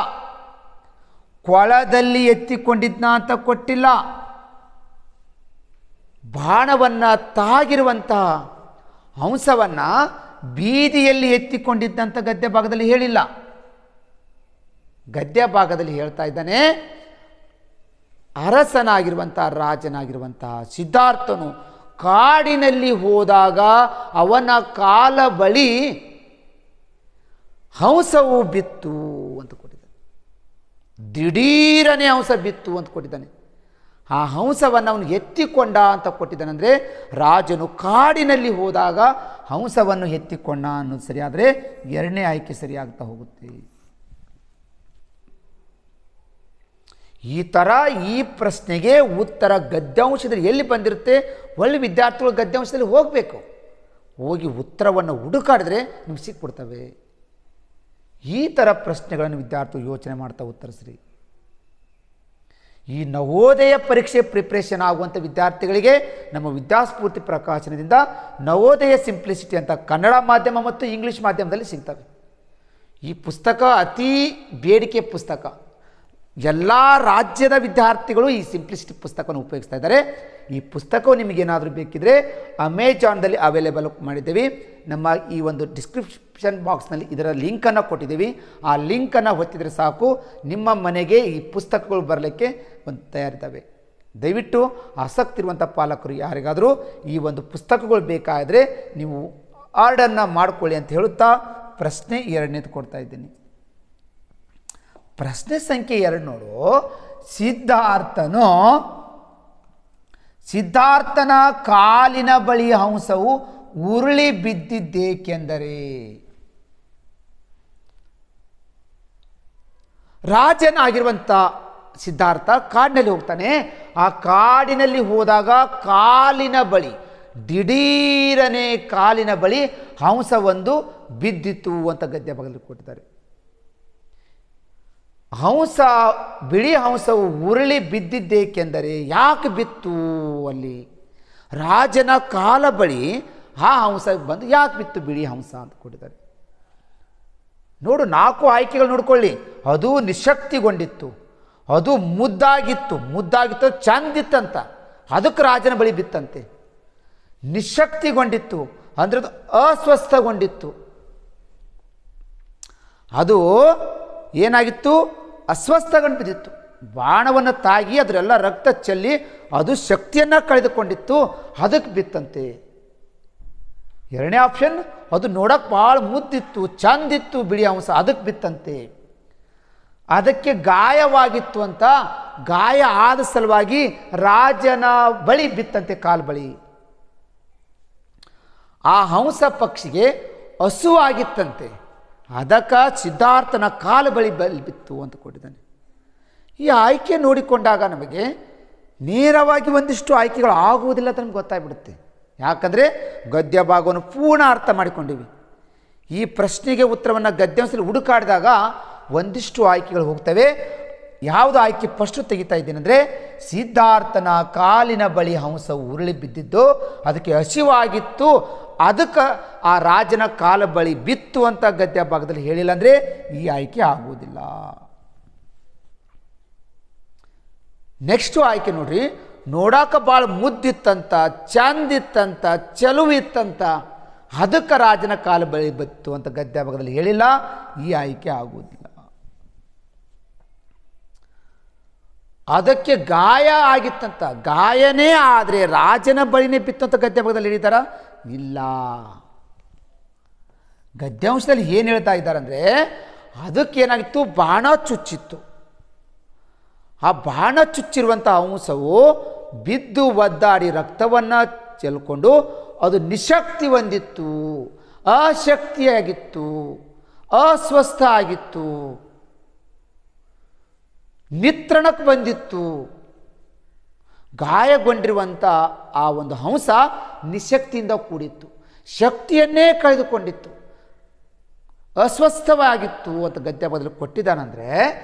ಕೊಳದಲ್ಲಿ ಎತ್ತಿಕೊಂಡಿದ್ನ ಅಂತ ಕೊಟ್ಟಿಲ್ಲ, ಬಾಣವನ್ನು ತಾಗಿರುವಂತಹ ಹಂಸವನ್ನು ಬೀದಿಯಲ್ಲಿ ಎತ್ತಿಕೊಂಡಿದ್ದಂಥ ಗದ್ಯ ಭಾಗದಲ್ಲಿ ಹೇಳಿಲ್ಲ. ಗದ್ಯ ಭಾಗದಲ್ಲಿ ಹೇಳ್ತಾ ಇದ್ದಾನೆ, ಅರಸನಾಗಿರುವಂಥ ರಾಜನಾಗಿರುವಂತಹ ಸಿದ್ಧಾರ್ಥನು ಕಾಡಿನಲ್ಲಿ ಹೋದಾಗ ಅವನ ಕಾಲ ಬಳಿ ಹಂಸವು ಬಿತ್ತು ಅಂತ ಕೊಟ್ಟಿದ್ದಾನೆ. ದಿಢೀರನೆ ಹಂಸ ಬಿತ್ತು ಅಂತ ಕೊಟ್ಟಿದ್ದಾನೆ. ಆ ಹಂಸವನ್ನು ಅವನು ಎತ್ತಿಕೊಂಡ ಅಂತ ಕೊಟ್ಟಿದ್ದಾನೆ. ಅಂದರೆ ರಾಜನು ಕಾಡಿನಲ್ಲಿ ಹೋದಾಗ ಹಂಸವನ್ನು ಎತ್ತಿಕೊಂಡ ಅನ್ನೋದು ಸರಿಯಾದರೆ ಎರಡನೇ ಆಯ್ಕೆ ಸರಿಯಾಗ್ತಾ ಹೋಗುತ್ತೆ. ಈ ಥರ ಈ ಪ್ರಶ್ನೆಗೆ ಉತ್ತರ ಗದ್ಯಾಂಶದಲ್ಲಿ ಎಲ್ಲಿ ಬಂದಿರುತ್ತೆ, ಒಳ್ಳೆ ವಿದ್ಯಾರ್ಥಿಗಳು ಗದ್ಯಾಂಶದಲ್ಲಿ ಹೋಗಬೇಕು. ಹೋಗಿ ಉತ್ತರವನ್ನು ಹುಡುಕಾಡಿದ್ರೆ ನಿಮ್ಗೆ ಸಿಕ್ಬಿಡ್ತವೆ. ಈ ಥರ ಪ್ರಶ್ನೆಗಳನ್ನು ವಿದ್ಯಾರ್ಥಿಗಳು ಯೋಚನೆ ಮಾಡ್ತಾ ಉತ್ತರಿಸ್ರಿ. ಈ ನವೋದಯ ಪರೀಕ್ಷೆ ಪ್ರಿಪ್ರೇಷನ್ ಆಗುವಂಥ ವಿದ್ಯಾರ್ಥಿಗಳಿಗೆ ನಮ್ಮ ವಿದ್ಯಾಸ್ಫೂರ್ತಿ ಪ್ರಕಾಶನದಿಂದ ನವೋದಯ ಸಿಂಪ್ಲಿಸಿಟಿ ಅಂತ ಕನ್ನಡ ಮಾಧ್ಯಮ ಮತ್ತು ಇಂಗ್ಲೀಷ್ ಮಾಧ್ಯಮದಲ್ಲಿ ಸಿಗ್ತವೆ. ಈ ಪುಸ್ತಕ ಅತಿ ಬೇಡಿಕೆ ಪುಸ್ತಕ. ಎಲ್ಲ ರಾಜ್ಯದ ವಿದ್ಯಾರ್ಥಿಗಳು ಈ ಸಿಂಪ್ಲಿಸಿಟಿ ಪುಸ್ತಕವನ್ನು ಉಪಯೋಗಿಸ್ತಾ ಇದ್ದಾರೆ. ಈ ಪುಸ್ತಕವು ನಿಮಗೇನಾದರೂ ಬೇಕಿದ್ರೆ ಅಮೆಜಾನ್ದಲ್ಲಿ ಅವೈಲೇಬಲ್ ಮಾಡಿದ್ದೀವಿ. ನಮ್ಮ ಈ ಒಂದು ಡಿಸ್ಕ್ರಿಪ್ಷನ್ ಬಾಕ್ಸ್ನಲ್ಲಿ ಇದರ ಲಿಂಕನ್ನು ಕೊಟ್ಟಿದ್ದೀವಿ. ಆ ಲಿಂಕನ್ನು ಒತ್ತಿದರೆ ಸಾಕು, ನಿಮ್ಮ ಮನೆಗೆ ಈ ಪುಸ್ತಕಗಳು ಬರಲಿಕ್ಕೆ ಒಂದು ತಯಾರಿದ್ದಾವೆ. ದಯವಿಟ್ಟು ಆಸಕ್ತಿ ಇರುವಂಥ ಪಾಲಕರು ಯಾರಿಗಾದರೂ ಈ ಒಂದು ಪುಸ್ತಕಗಳು ಬೇಕಾದರೆ ನೀವು ಆರ್ಡರ್ನ ಮಾಡಿಕೊಳ್ಳಿ ಅಂತ ಹೇಳುತ್ತಾ ಪ್ರಶ್ನೆ 2ನೇದು ಕೊಡ್ತಾ ಇದ್ದೀನಿ. ಪ್ರಶ್ನೆ ಸಂಖ್ಯೆ 2 ನೋಡು. ಸಿದ್ಧಾರ್ಥನ ಕಾಲಿನ ಬಳಿ ಹಂಸವು ಉರುಳಿ ಬಿದ್ದಿದ್ದೇಕೆಂದರೆ? ರಾಜನಾಗಿರುವಂಥ ಸಿದ್ಧಾರ್ಥ ಕಾಡಿನಲ್ಲಿ ಹೋಗ್ತಾನೆ. ಆ ಕಾಡಿನಲ್ಲಿ ಹೋದಾಗ ಕಾಲಿನ ಬಳಿ, ದಿಢೀರನೆ ಕಾಲಿನ ಬಳಿ ಹಂಸವೊಂದು ಬಿದ್ದಿತು ಅಂತ ಗದ್ಯ ಭಾಗದಲ್ಲಿ ಕೊಟ್ಟಿದ್ದಾರೆ. ಹಂಸ, ಬಿಳಿ ಹಂಸವು ಉರುಳಿ ಬಿದ್ದಿದ್ದೇಕೆಂದರೆ ಯಾಕೆ ಬಿತ್ತು? ಅಲ್ಲಿ ರಾಜನ ಕಾಲ ಬಳಿ ಆ ಹಂಸ ಬಂದು ಯಾಕೆ ಬಿತ್ತು ಬಿಳಿ ಹಂಸ ಅಂತ ಕೊಟ್ಟಿದ್ದಾರೆ. ನೋಡು, 4 ಆಯ್ಕೆಗಳು ನೋಡ್ಕೊಳ್ಳಿ. ಅದು ನಿಶಕ್ತಿಗೊಂಡಿತ್ತು, ಅದು ಮುದ್ದಾಗಿತ್ತು ಚಂದಿತ್ತಂತ, ಅದಕ್ಕೆ ರಾಜನ ಬಳಿ ಬಿತ್ತಂತೆ. ನಿಶಕ್ತಿಗೊಂಡಿತ್ತು ಅಂದರೆ ಅದು ಅಸ್ವಸ್ಥಗೊಂಡಿತ್ತು. ಅದು ಏನಾಗಿತ್ತು? ಅಸ್ವಸ್ಥಗೊಂಡು ಬಿದ್ದಿತ್ತು. ಬಾಣವನ್ನು ತಾಗಿ ಅದರೆಲ್ಲ ರಕ್ತ ಚೆಲ್ಲಿ ಅದು ಶಕ್ತಿಯನ್ನು ಕಳೆದುಕೊಂಡಿತ್ತು, ಅದಕ್ಕೆ ಬಿತ್ತಂತೆ. 2ನೇ ಆಪ್ಷನ್, ಅದು ನೋಡಕ್ಕೆ ಭಾಳ ಮುದ್ದಿತ್ತು, ಚಂದಿತ್ತು ಬಿಳಿ ಹಂಸ, ಅದಕ್ಕೆ ಬಿತ್ತಂತೆ. ಅದಕ್ಕೆ ಗಾಯವಾಗಿತ್ತು ಅಂತ, ಗಾಯ ಆದ ಸಲುವಾಗಿ ರಾಜನ ಬಳಿ ಬಿತ್ತಂತೆ, ಕಾಲು ಬಳಿ. ಆ ಹಂಸ ಪಕ್ಷಿಗೆ ಹಸುವಾಗಿತ್ತಂತೆ, ಅದಕ್ಕೆ ಸಿದ್ಧಾರ್ಥನ ಕಾಲು ಬಳಿ ಬಿತ್ತು ಅಂತ ಕೊಟ್ಟಿದ್ದಾನೆ. ಈ ಆಯ್ಕೆ ನೋಡಿಕೊಂಡಾಗ ನಮಗೆ ನೇರವಾಗಿ ಒಂದಿಷ್ಟು ಆಯ್ಕೆಗಳು ಆಗುವುದಿಲ್ಲ ಅಂತ ನಮ್ಗೆ ಗೊತ್ತಾಗ್ಬಿಡುತ್ತೆ. ಯಾಕಂದರೆ ಗದ್ಯ ಭಾಗವನ್ನು ಪೂರ್ಣ ಅರ್ಥ ಮಾಡಿಕೊಂಡಿವಿ. ಈ ಪ್ರಶ್ನೆಗೆ ಉತ್ತರವನ್ನು ಗದ್ಯಾಂಶದಲ್ಲಿ ಹುಡುಕಾಡಿದಾಗ ಒಂದಿಷ್ಟು ಆಯ್ಕೆಗಳು ಹೋಗ್ತವೆ. ಯಾವುದು ಆಯ್ಕೆ ಫಸ್ಟು ತೆಗಿತಾ ಇದ್ದೀನಿ ಅಂದರೆ, ಸಿದ್ಧಾರ್ಥನ ಕಾಲಿನ ಬಳಿ ಹಂಸವು ಉರುಳಿ ಬಿದ್ದಿದ್ದು, ಅದಕ್ಕೆ ಹಸಿವಾಗಿತ್ತು, ಅದಕ್ಕೆ ಆ ರಾಜನ ಕಾಲ ಬಳಿ ಬಿತ್ತು ಅಂತ ಗದ್ಯ ಭಾಗದಲ್ಲಿ ಹೇಳಿಲ್ಲ ಅಂದರೆ ಈ ಆಯ್ಕೆ ಆಗುವುದಿಲ್ಲ. ನೆಕ್ಸ್ಟು ಆಯ್ಕೆ ನೋಡ್ರಿ. ನೋಡಾಕ ಭಾಳ ಮುದ್ದಿತ್ತಂತ, ಚಂದಿತ್ತಂತ, ಚೆಲುವಿತ್ತಂತ, ಅದಕ್ಕೆ ರಾಜನ ಕಾಲ ಬಳಿ ಬಿತ್ತು ಅಂತ ಗದ್ಯ ಭಾಗದಲ್ಲಿ ಹೇಳಿಲ್ಲ. ಈ ಆಯ್ಕೆ ಆಗುವುದಿಲ್ಲ. ಅದಕ್ಕೆ ಗಾಯ ಆಗಿತ್ತಂತ, ಗಾಯನೇ ಆದರೆ ರಾಜನ ಬಳಿನೇ ಬಿತ್ತು ಅಂತ ಗದ್ಯ ಭಾಗದಲ್ಲಿ ಹೇಳಿದಾರ? ಇಲ್ಲ. ಗದ್ಯಾಂಶದಲ್ಲಿ ಏನು ಹೇಳ್ತಾ ಇದ್ದಾರೆ ಅಂದರೆ, ಅದಕ್ಕೇನಾಗಿತ್ತು? ಬಾಣ ಚುಚ್ಚಿತ್ತು. ಆ ಬಾಣ ಚುಚ್ಚಿರುವಂಥ ಹಂಸವು ಬಿದ್ದು ಒದ್ದಾಡಿ ರಕ್ತವನ್ನು ಚೆಲ್ಕೊಂಡು ಅದು ನಿಶಕ್ತಿ ಹೊಂದಿತ್ತು, ಅಶಕ್ತಿಯಾಗಿತ್ತು, ಅಸ್ವಸ್ಥ ಆಗಿತ್ತು, ನಿತ್ರಣಕ್ಕೆ ಬಂದಿತ್ತು. ಗಾಯಗೊಂಡಿರುವಂಥ ಆ ಒಂದು ಹಂಸ ನಿಶಕ್ತಿಯಿಂದ ಕೂಡಿತ್ತು, ಶಕ್ತಿಯನ್ನೇ ಕಳೆದುಕೊಂಡಿತ್ತು, ಅಸ್ವಸ್ಥವಾಗಿತ್ತು ಅಂತ ಗದ್ಯ ಬದಲು ಕೊಟ್ಟಿದ್ದಾನಂದರೆ,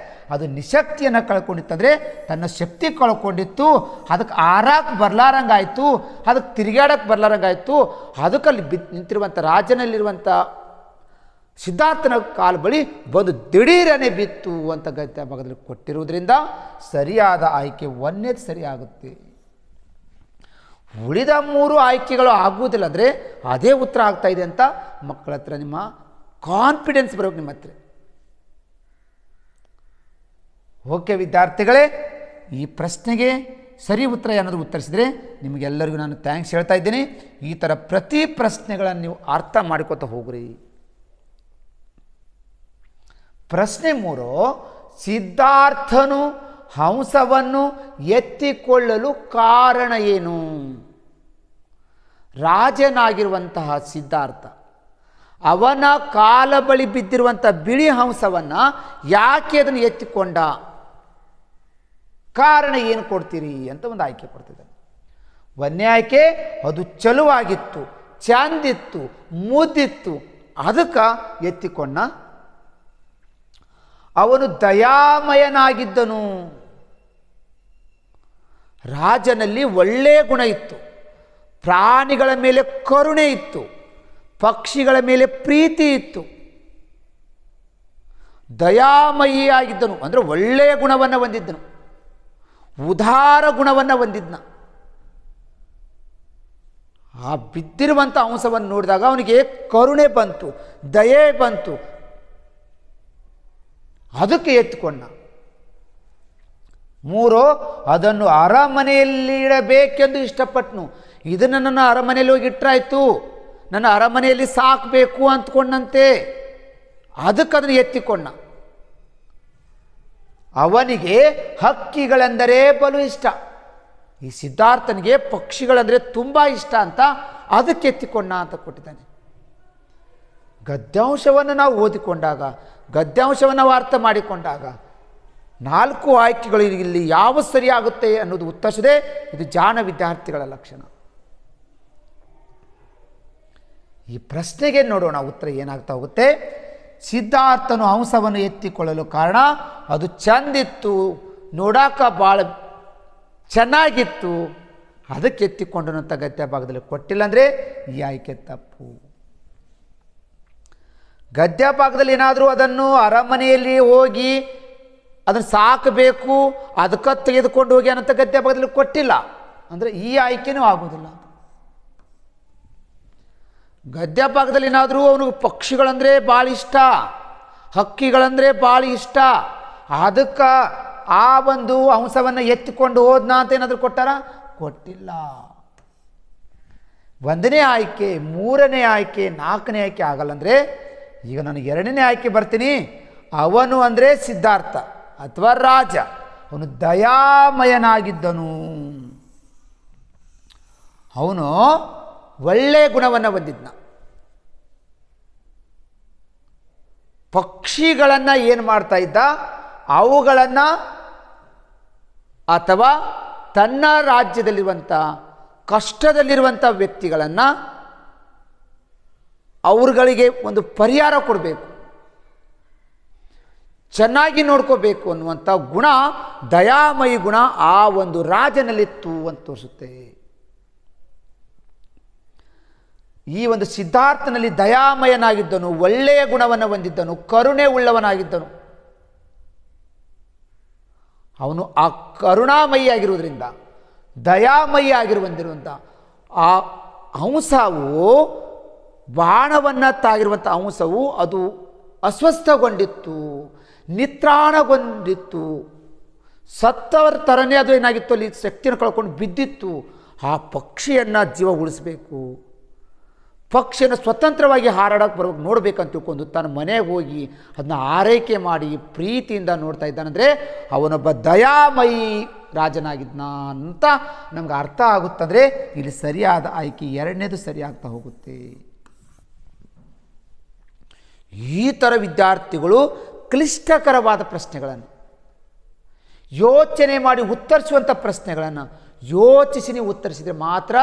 ಅದು ನಿಶಕ್ತಿಯನ್ನು ಕಳ್ಕೊಂಡಿತ್ತಂದರೆ ತನ್ನ ಶಕ್ತಿ ಕಳ್ಕೊಂಡಿತ್ತು, ಅದಕ್ಕೆ ಆರಾಕ್ ಬರ್ಲಾರಂಗಾಯಿತು, ಅದಕ್ಕೆ ತಿರುಗಾಡಕ್ಕೆ ಬರ್ಲಾರಂಗಾಯಿತು. ಅದಕ್ಕಲ್ಲಿ ನಿಂತಿರುವಂಥ ರಾಜನಲ್ಲಿರುವಂಥ ಸಿದ್ಧಾರ್ಥನ ಕಾಲು ಬಳಿ ಬಂದು ದಿಢೀರನೆ ಬಿತ್ತು ಅಂತ ಗದ್ಯ ಭಾಗದಲ್ಲಿ ಕೊಟ್ಟಿರುವುದರಿಂದ ಸರಿಯಾದ ಆಯ್ಕೆ 1ನೇದು ಸರಿಯಾಗುತ್ತೆ. ಉಳಿದ 3 ಆಯ್ಕೆಗಳು ಆಗುವುದಿಲ್ಲ ಅಂದರೆ ಅದೇ ಉತ್ತರ ಆಗ್ತಾ ಇದೆ ಅಂತ ಮಕ್ಕಳ ಹತ್ರ ನಿಮ್ಮ ಕಾನ್ಫಿಡೆನ್ಸ್ ಬರೋಕೆ ನಿಮ್ಮ ಹತ್ರ. ಓಕೆ ವಿದ್ಯಾರ್ಥಿಗಳೇ, ಈ ಪ್ರಶ್ನೆಗೆ ಸರಿ ಉತ್ತರ ಏನಾದರೂ ಉತ್ತರಿಸಿದರೆ ನಿಮಗೆಲ್ಲರಿಗೂ ನಾನು ಥ್ಯಾಂಕ್ಸ್ ಹೇಳ್ತಾ ಇದ್ದೀನಿ. ಈ ಥರ ಪ್ರತಿ ಪ್ರಶ್ನೆಗಳನ್ನು ನೀವು ಅರ್ಥ ಮಾಡ್ಕೋತಾ ಹೋಗ್ರಿ. ಪ್ರಶ್ನೆ 3, ಸಿದ್ಧಾರ್ಥನು ಹಂಸವನ್ನು ಎತ್ತಿಕೊಳ್ಳಲು ಕಾರಣ ಏನು? ರಾಜನಾಗಿರುವಂತಹ ಸಿದ್ಧಾರ್ಥ ಅವನ ಕಾಲ ಬಳಿ ಬಿದ್ದಿರುವಂಥ ಬಿಳಿ ಹಂಸವನ್ನು ಯಾಕೆ ಅದನ್ನು ಎತ್ತಿಕೊಂಡ? ಕಾರಣ ಏನು ಕೊಡ್ತೀರಿ ಅಂತ ಒಂದು ಆಯ್ಕೆ ಕೊಡ್ತಿದ್ದಾನೆ. ಒಂದನೇ ಆಯ್ಕೆ, ಅದು ಚಲುವಾಗಿತ್ತು, ಚಂದಿತ್ತು, ಮುದ್ದಿತ್ತು, ಅದಕ್ಕೆ ಎತ್ತಿಕೊಂಡ. ಅವನು ದಯಾಮಯನಾಗಿದ್ದನು, ರಾಜನಲ್ಲಿ ಒಳ್ಳೆಯ ಗುಣ ಇತ್ತು, ಪ್ರಾಣಿಗಳ ಮೇಲೆ ಕರುಣೆ ಇತ್ತು, ಪಕ್ಷಿಗಳ ಮೇಲೆ ಪ್ರೀತಿ ಇತ್ತು, ದಯಾಮಯಿಯಾಗಿದ್ದನು ಅಂದರೆ ಒಳ್ಳೆಯ ಗುಣವನ್ನು ಹೊಂದಿದ್ದನು, ಉದಾರ ಗುಣವನ್ನು ಹೊಂದಿದ್ನ. ಆ ಬಿದ್ದಿರುವಂಥ ಹಂಸವನ್ನು ನೋಡಿದಾಗ ಅವನಿಗೆ ಕರುಣೆ ಬಂತು, ದಯೆ ಬಂತು, ಅದಕ್ಕೆ ಎತ್ತಿಕೊಂಡ. 3, ಅದನ್ನು ಅರಮನೆಯಲ್ಲಿ ಇಡಬೇಕೆಂದು ಇಷ್ಟಪಟ್ಟನು. ಇದನ್ನು ನನ್ನ ಅರಮನೆಯಲ್ಲಿ ಹೋಗಿ ಇಟ್ಟರಾಯ್ತು, ನನ್ನ ಅರಮನೆಯಲ್ಲಿ ಸಾಕಬೇಕು ಅಂದ್ಕೊಂಡಂತೆ, ಅದಕ್ಕೆ ಅದನ್ನು ಎತ್ತಿಕೊಂಡ. ಅವನಿಗೆ ಹಕ್ಕಿಗಳೆಂದರೆ ಬಲು ಇಷ್ಟ, ಈ ಸಿದ್ಧಾರ್ಥನಿಗೆ ಪಕ್ಷಿಗಳಂದರೆ ತುಂಬ ಇಷ್ಟ ಅಂತ ಅದಕ್ಕೆ ಎತ್ತಿಕೊಂಡ ಅಂತ ಕೊಟ್ಟಿದ್ದಾನೆ. ಗದ್ಯಾಂಶವನ್ನು ನಾವು ಓದಿಕೊಂಡಾಗ, ಗದ್ಯಾಂಶವನ್ನು ನಾವು ಅರ್ಥ ಮಾಡಿಕೊಂಡಾಗ 4 ಆಯ್ಕೆಗಳು ಇಲ್ಲಿ ಯಾವ ಸರಿಯಾಗುತ್ತೆ ಅನ್ನೋದು ಉತ್ತರಿಸದೆ ಇದು ಜಾಣ ವಿದ್ಯಾರ್ಥಿಗಳ ಲಕ್ಷಣ. ಈ ಪ್ರಶ್ನೆಗೆ ನೋಡೋಣ ಉತ್ತರ ಏನಾಗ್ತಾ ಹೋಗುತ್ತೆ. ಸಿದ್ಧಾರ್ಥನು ಹಂಸವನ್ನು ಎತ್ತಿಕೊಳ್ಳಲು ಕಾರಣ ಅದು ಚಂದಿತ್ತು, ನೋಡಾಕ ಭಾಳ ಚೆನ್ನಾಗಿತ್ತು, ಅದಕ್ಕೆ ಎತ್ತಿಕೊಂಡನು ಅಂತ ಗದ್ಯ ಭಾಗದಲ್ಲಿ ಕೊಟ್ಟಿಲ್ಲ ಅಂದರೆ ಈ ಆಯ್ಕೆ ತಪ್ಪು. ಗದ್ಯ ಭಾಗದಲ್ಲಿ ಏನಾದರೂ ಅದನ್ನು ಅರಮನೆಯಲ್ಲಿ ಹೋಗಿ ಅದನ್ನು ಸಾಕಬೇಕು, ಅದಕ್ಕೆ ತೆಗೆದುಕೊಂಡು ಹೋಗಿ ಅನ್ನೋ ಗದ್ಯ ಭಾಗದಲ್ಲಿ ಕೊಟ್ಟಿಲ್ಲ ಅಂದರೆ ಈ ಆಯ್ಕೆನೂ ಆಗೋದಿಲ್ಲ. ಗದ್ಯ ಭಾಗದಲ್ಲಿ ಏನಾದರೂ ಅವನಿಗೆ ಪಕ್ಷಿಗಳಂದರೆ ಭಾಳ ಇಷ್ಟ, ಹಕ್ಕಿಗಳಂದರೆ ಭಾಳ ಇಷ್ಟ, ಅದಕ್ಕೆ ಆ ಒಂದು ಹಂಸವನ್ನು ಎತ್ತಿಕೊಂಡು ಹೋದ್ನಾ ಅಂತ ಏನಾದರೂ ಕೊಟ್ಟಾರ? ಕೊಟ್ಟಿಲ್ಲ. 1ನೇ ಆಯ್ಕೆ, 3ನೇ ಆಯ್ಕೆ, 4ನೇ ಆಯ್ಕೆ ಆಗಲ್ಲ. ಅಂದರೆ ಈಗ ನಾನು 2ನೇ ಆಯ್ಕೆ ಬರ್ತೀನಿ. ಅವನು ಅಂದರೆ ಸಿದ್ಧಾರ್ಥ ಅಥವಾ ರಾಜ, ಅವನು ದಯಾಮಯನಾಗಿದ್ದನು, ಅವನು ಒಳ್ಳೆಯ ಗುಣವನ್ನು ಹೊಂದಿದ್ನ. ಪಕ್ಷಿಗಳನ್ನು ಏನು ಮಾಡ್ತಾ ಇದ್ದ? ಅವುಗಳನ್ನು ಅಥವಾ ತನ್ನ ರಾಜ್ಯದಲ್ಲಿರುವಂಥ ಕಷ್ಟದಲ್ಲಿರುವಂಥ ವ್ಯಕ್ತಿಗಳನ್ನು ಅವ್ರುಗಳಿಗೆ ಒಂದು ಪರಿಹಾರ ಕೊಡಬೇಕು, ಚೆನ್ನಾಗಿ ನೋಡ್ಕೋಬೇಕು ಅನ್ನುವಂಥ ಗುಣ, ದಯಾಮಯಿ ಗುಣ ಆ ಒಂದು ರಾಜನಲ್ಲಿತ್ತು ಅಂತ ತೋರಿಸುತ್ತೆ. ಈ ಒಂದು ಸಿದ್ಧಾರ್ಥನಲ್ಲಿ ದಯಾಮಯನಾಗಿದ್ದನು, ಒಳ್ಳೆಯ ಗುಣವನ್ನು ಹೊಂದಿದ್ದನು, ಕರುಣೆ ಉಳ್ಳವನಾಗಿದ್ದನು. ಅವನು ಆ ಕರುಣಾಮಯಿ ಆಗಿರುವುದರಿಂದ, ದಯಾಮಯಿ ಆಗಿರುವಂಥ ಆ ಹಂಸವು, ಬಾಣವನ್ನು ತಾಗಿರುವಂಥ ಹಂಸವು ಅದು ಅಸ್ವಸ್ಥಗೊಂಡಿತ್ತು, ನಿತ್ರಾಣಗೊಂಡಿತ್ತು, ಸತ್ತವರ ಥರನೇ ಅದು ಏನಾಗಿತ್ತು, ಅಲ್ಲಿ ಶಕ್ತಿಯನ್ನು ಕಳ್ಕೊಂಡು ಬಿದ್ದಿತ್ತು. ಆ ಪಕ್ಷಿಯನ್ನು ಜೀವ ಉಳಿಸ್ಬೇಕು, ಪಕ್ಷಿಯನ್ನು ಸ್ವತಂತ್ರವಾಗಿ ಹಾರಾಡೋಕ್ಕೆ ಬರ್ಬೇಕು, ನೋಡಬೇಕಂತ ತಿಳ್ಕೊಂಡು ತನ್ನ ಮನೆಗೆ ಹೋಗಿ ಅದನ್ನ ಆರೈಕೆ ಮಾಡಿ ಪ್ರೀತಿಯಿಂದ ನೋಡ್ತಾ ಇದ್ದಾನಂದರೆ ಅವನೊಬ್ಬ ದಯಾಮಯಿ ರಾಜನಾಗಿದ್ನ ಅಂತ ನಮ್ಗೆ ಅರ್ಥ ಆಗುತ್ತಂದರೆ ಇಲ್ಲಿ ಸರಿಯಾದ ಆಯ್ಕೆ 2ನೇದು ಸರಿಯಾಗ್ತಾ ಹೋಗುತ್ತೆ. ಈ ಥರ ವಿದ್ಯಾರ್ಥಿಗಳು ಕ್ಲಿಷ್ಟಕರವಾದ ಪ್ರಶ್ನೆಗಳನ್ನು ಯೋಚನೆ ಮಾಡಿ ಉತ್ತರಿಸುವಂಥ ಪ್ರಶ್ನೆಗಳನ್ನು ಯೋಚಿಸಿ ನೀವು ಉತ್ತರಿಸಿದರೆ ಮಾತ್ರ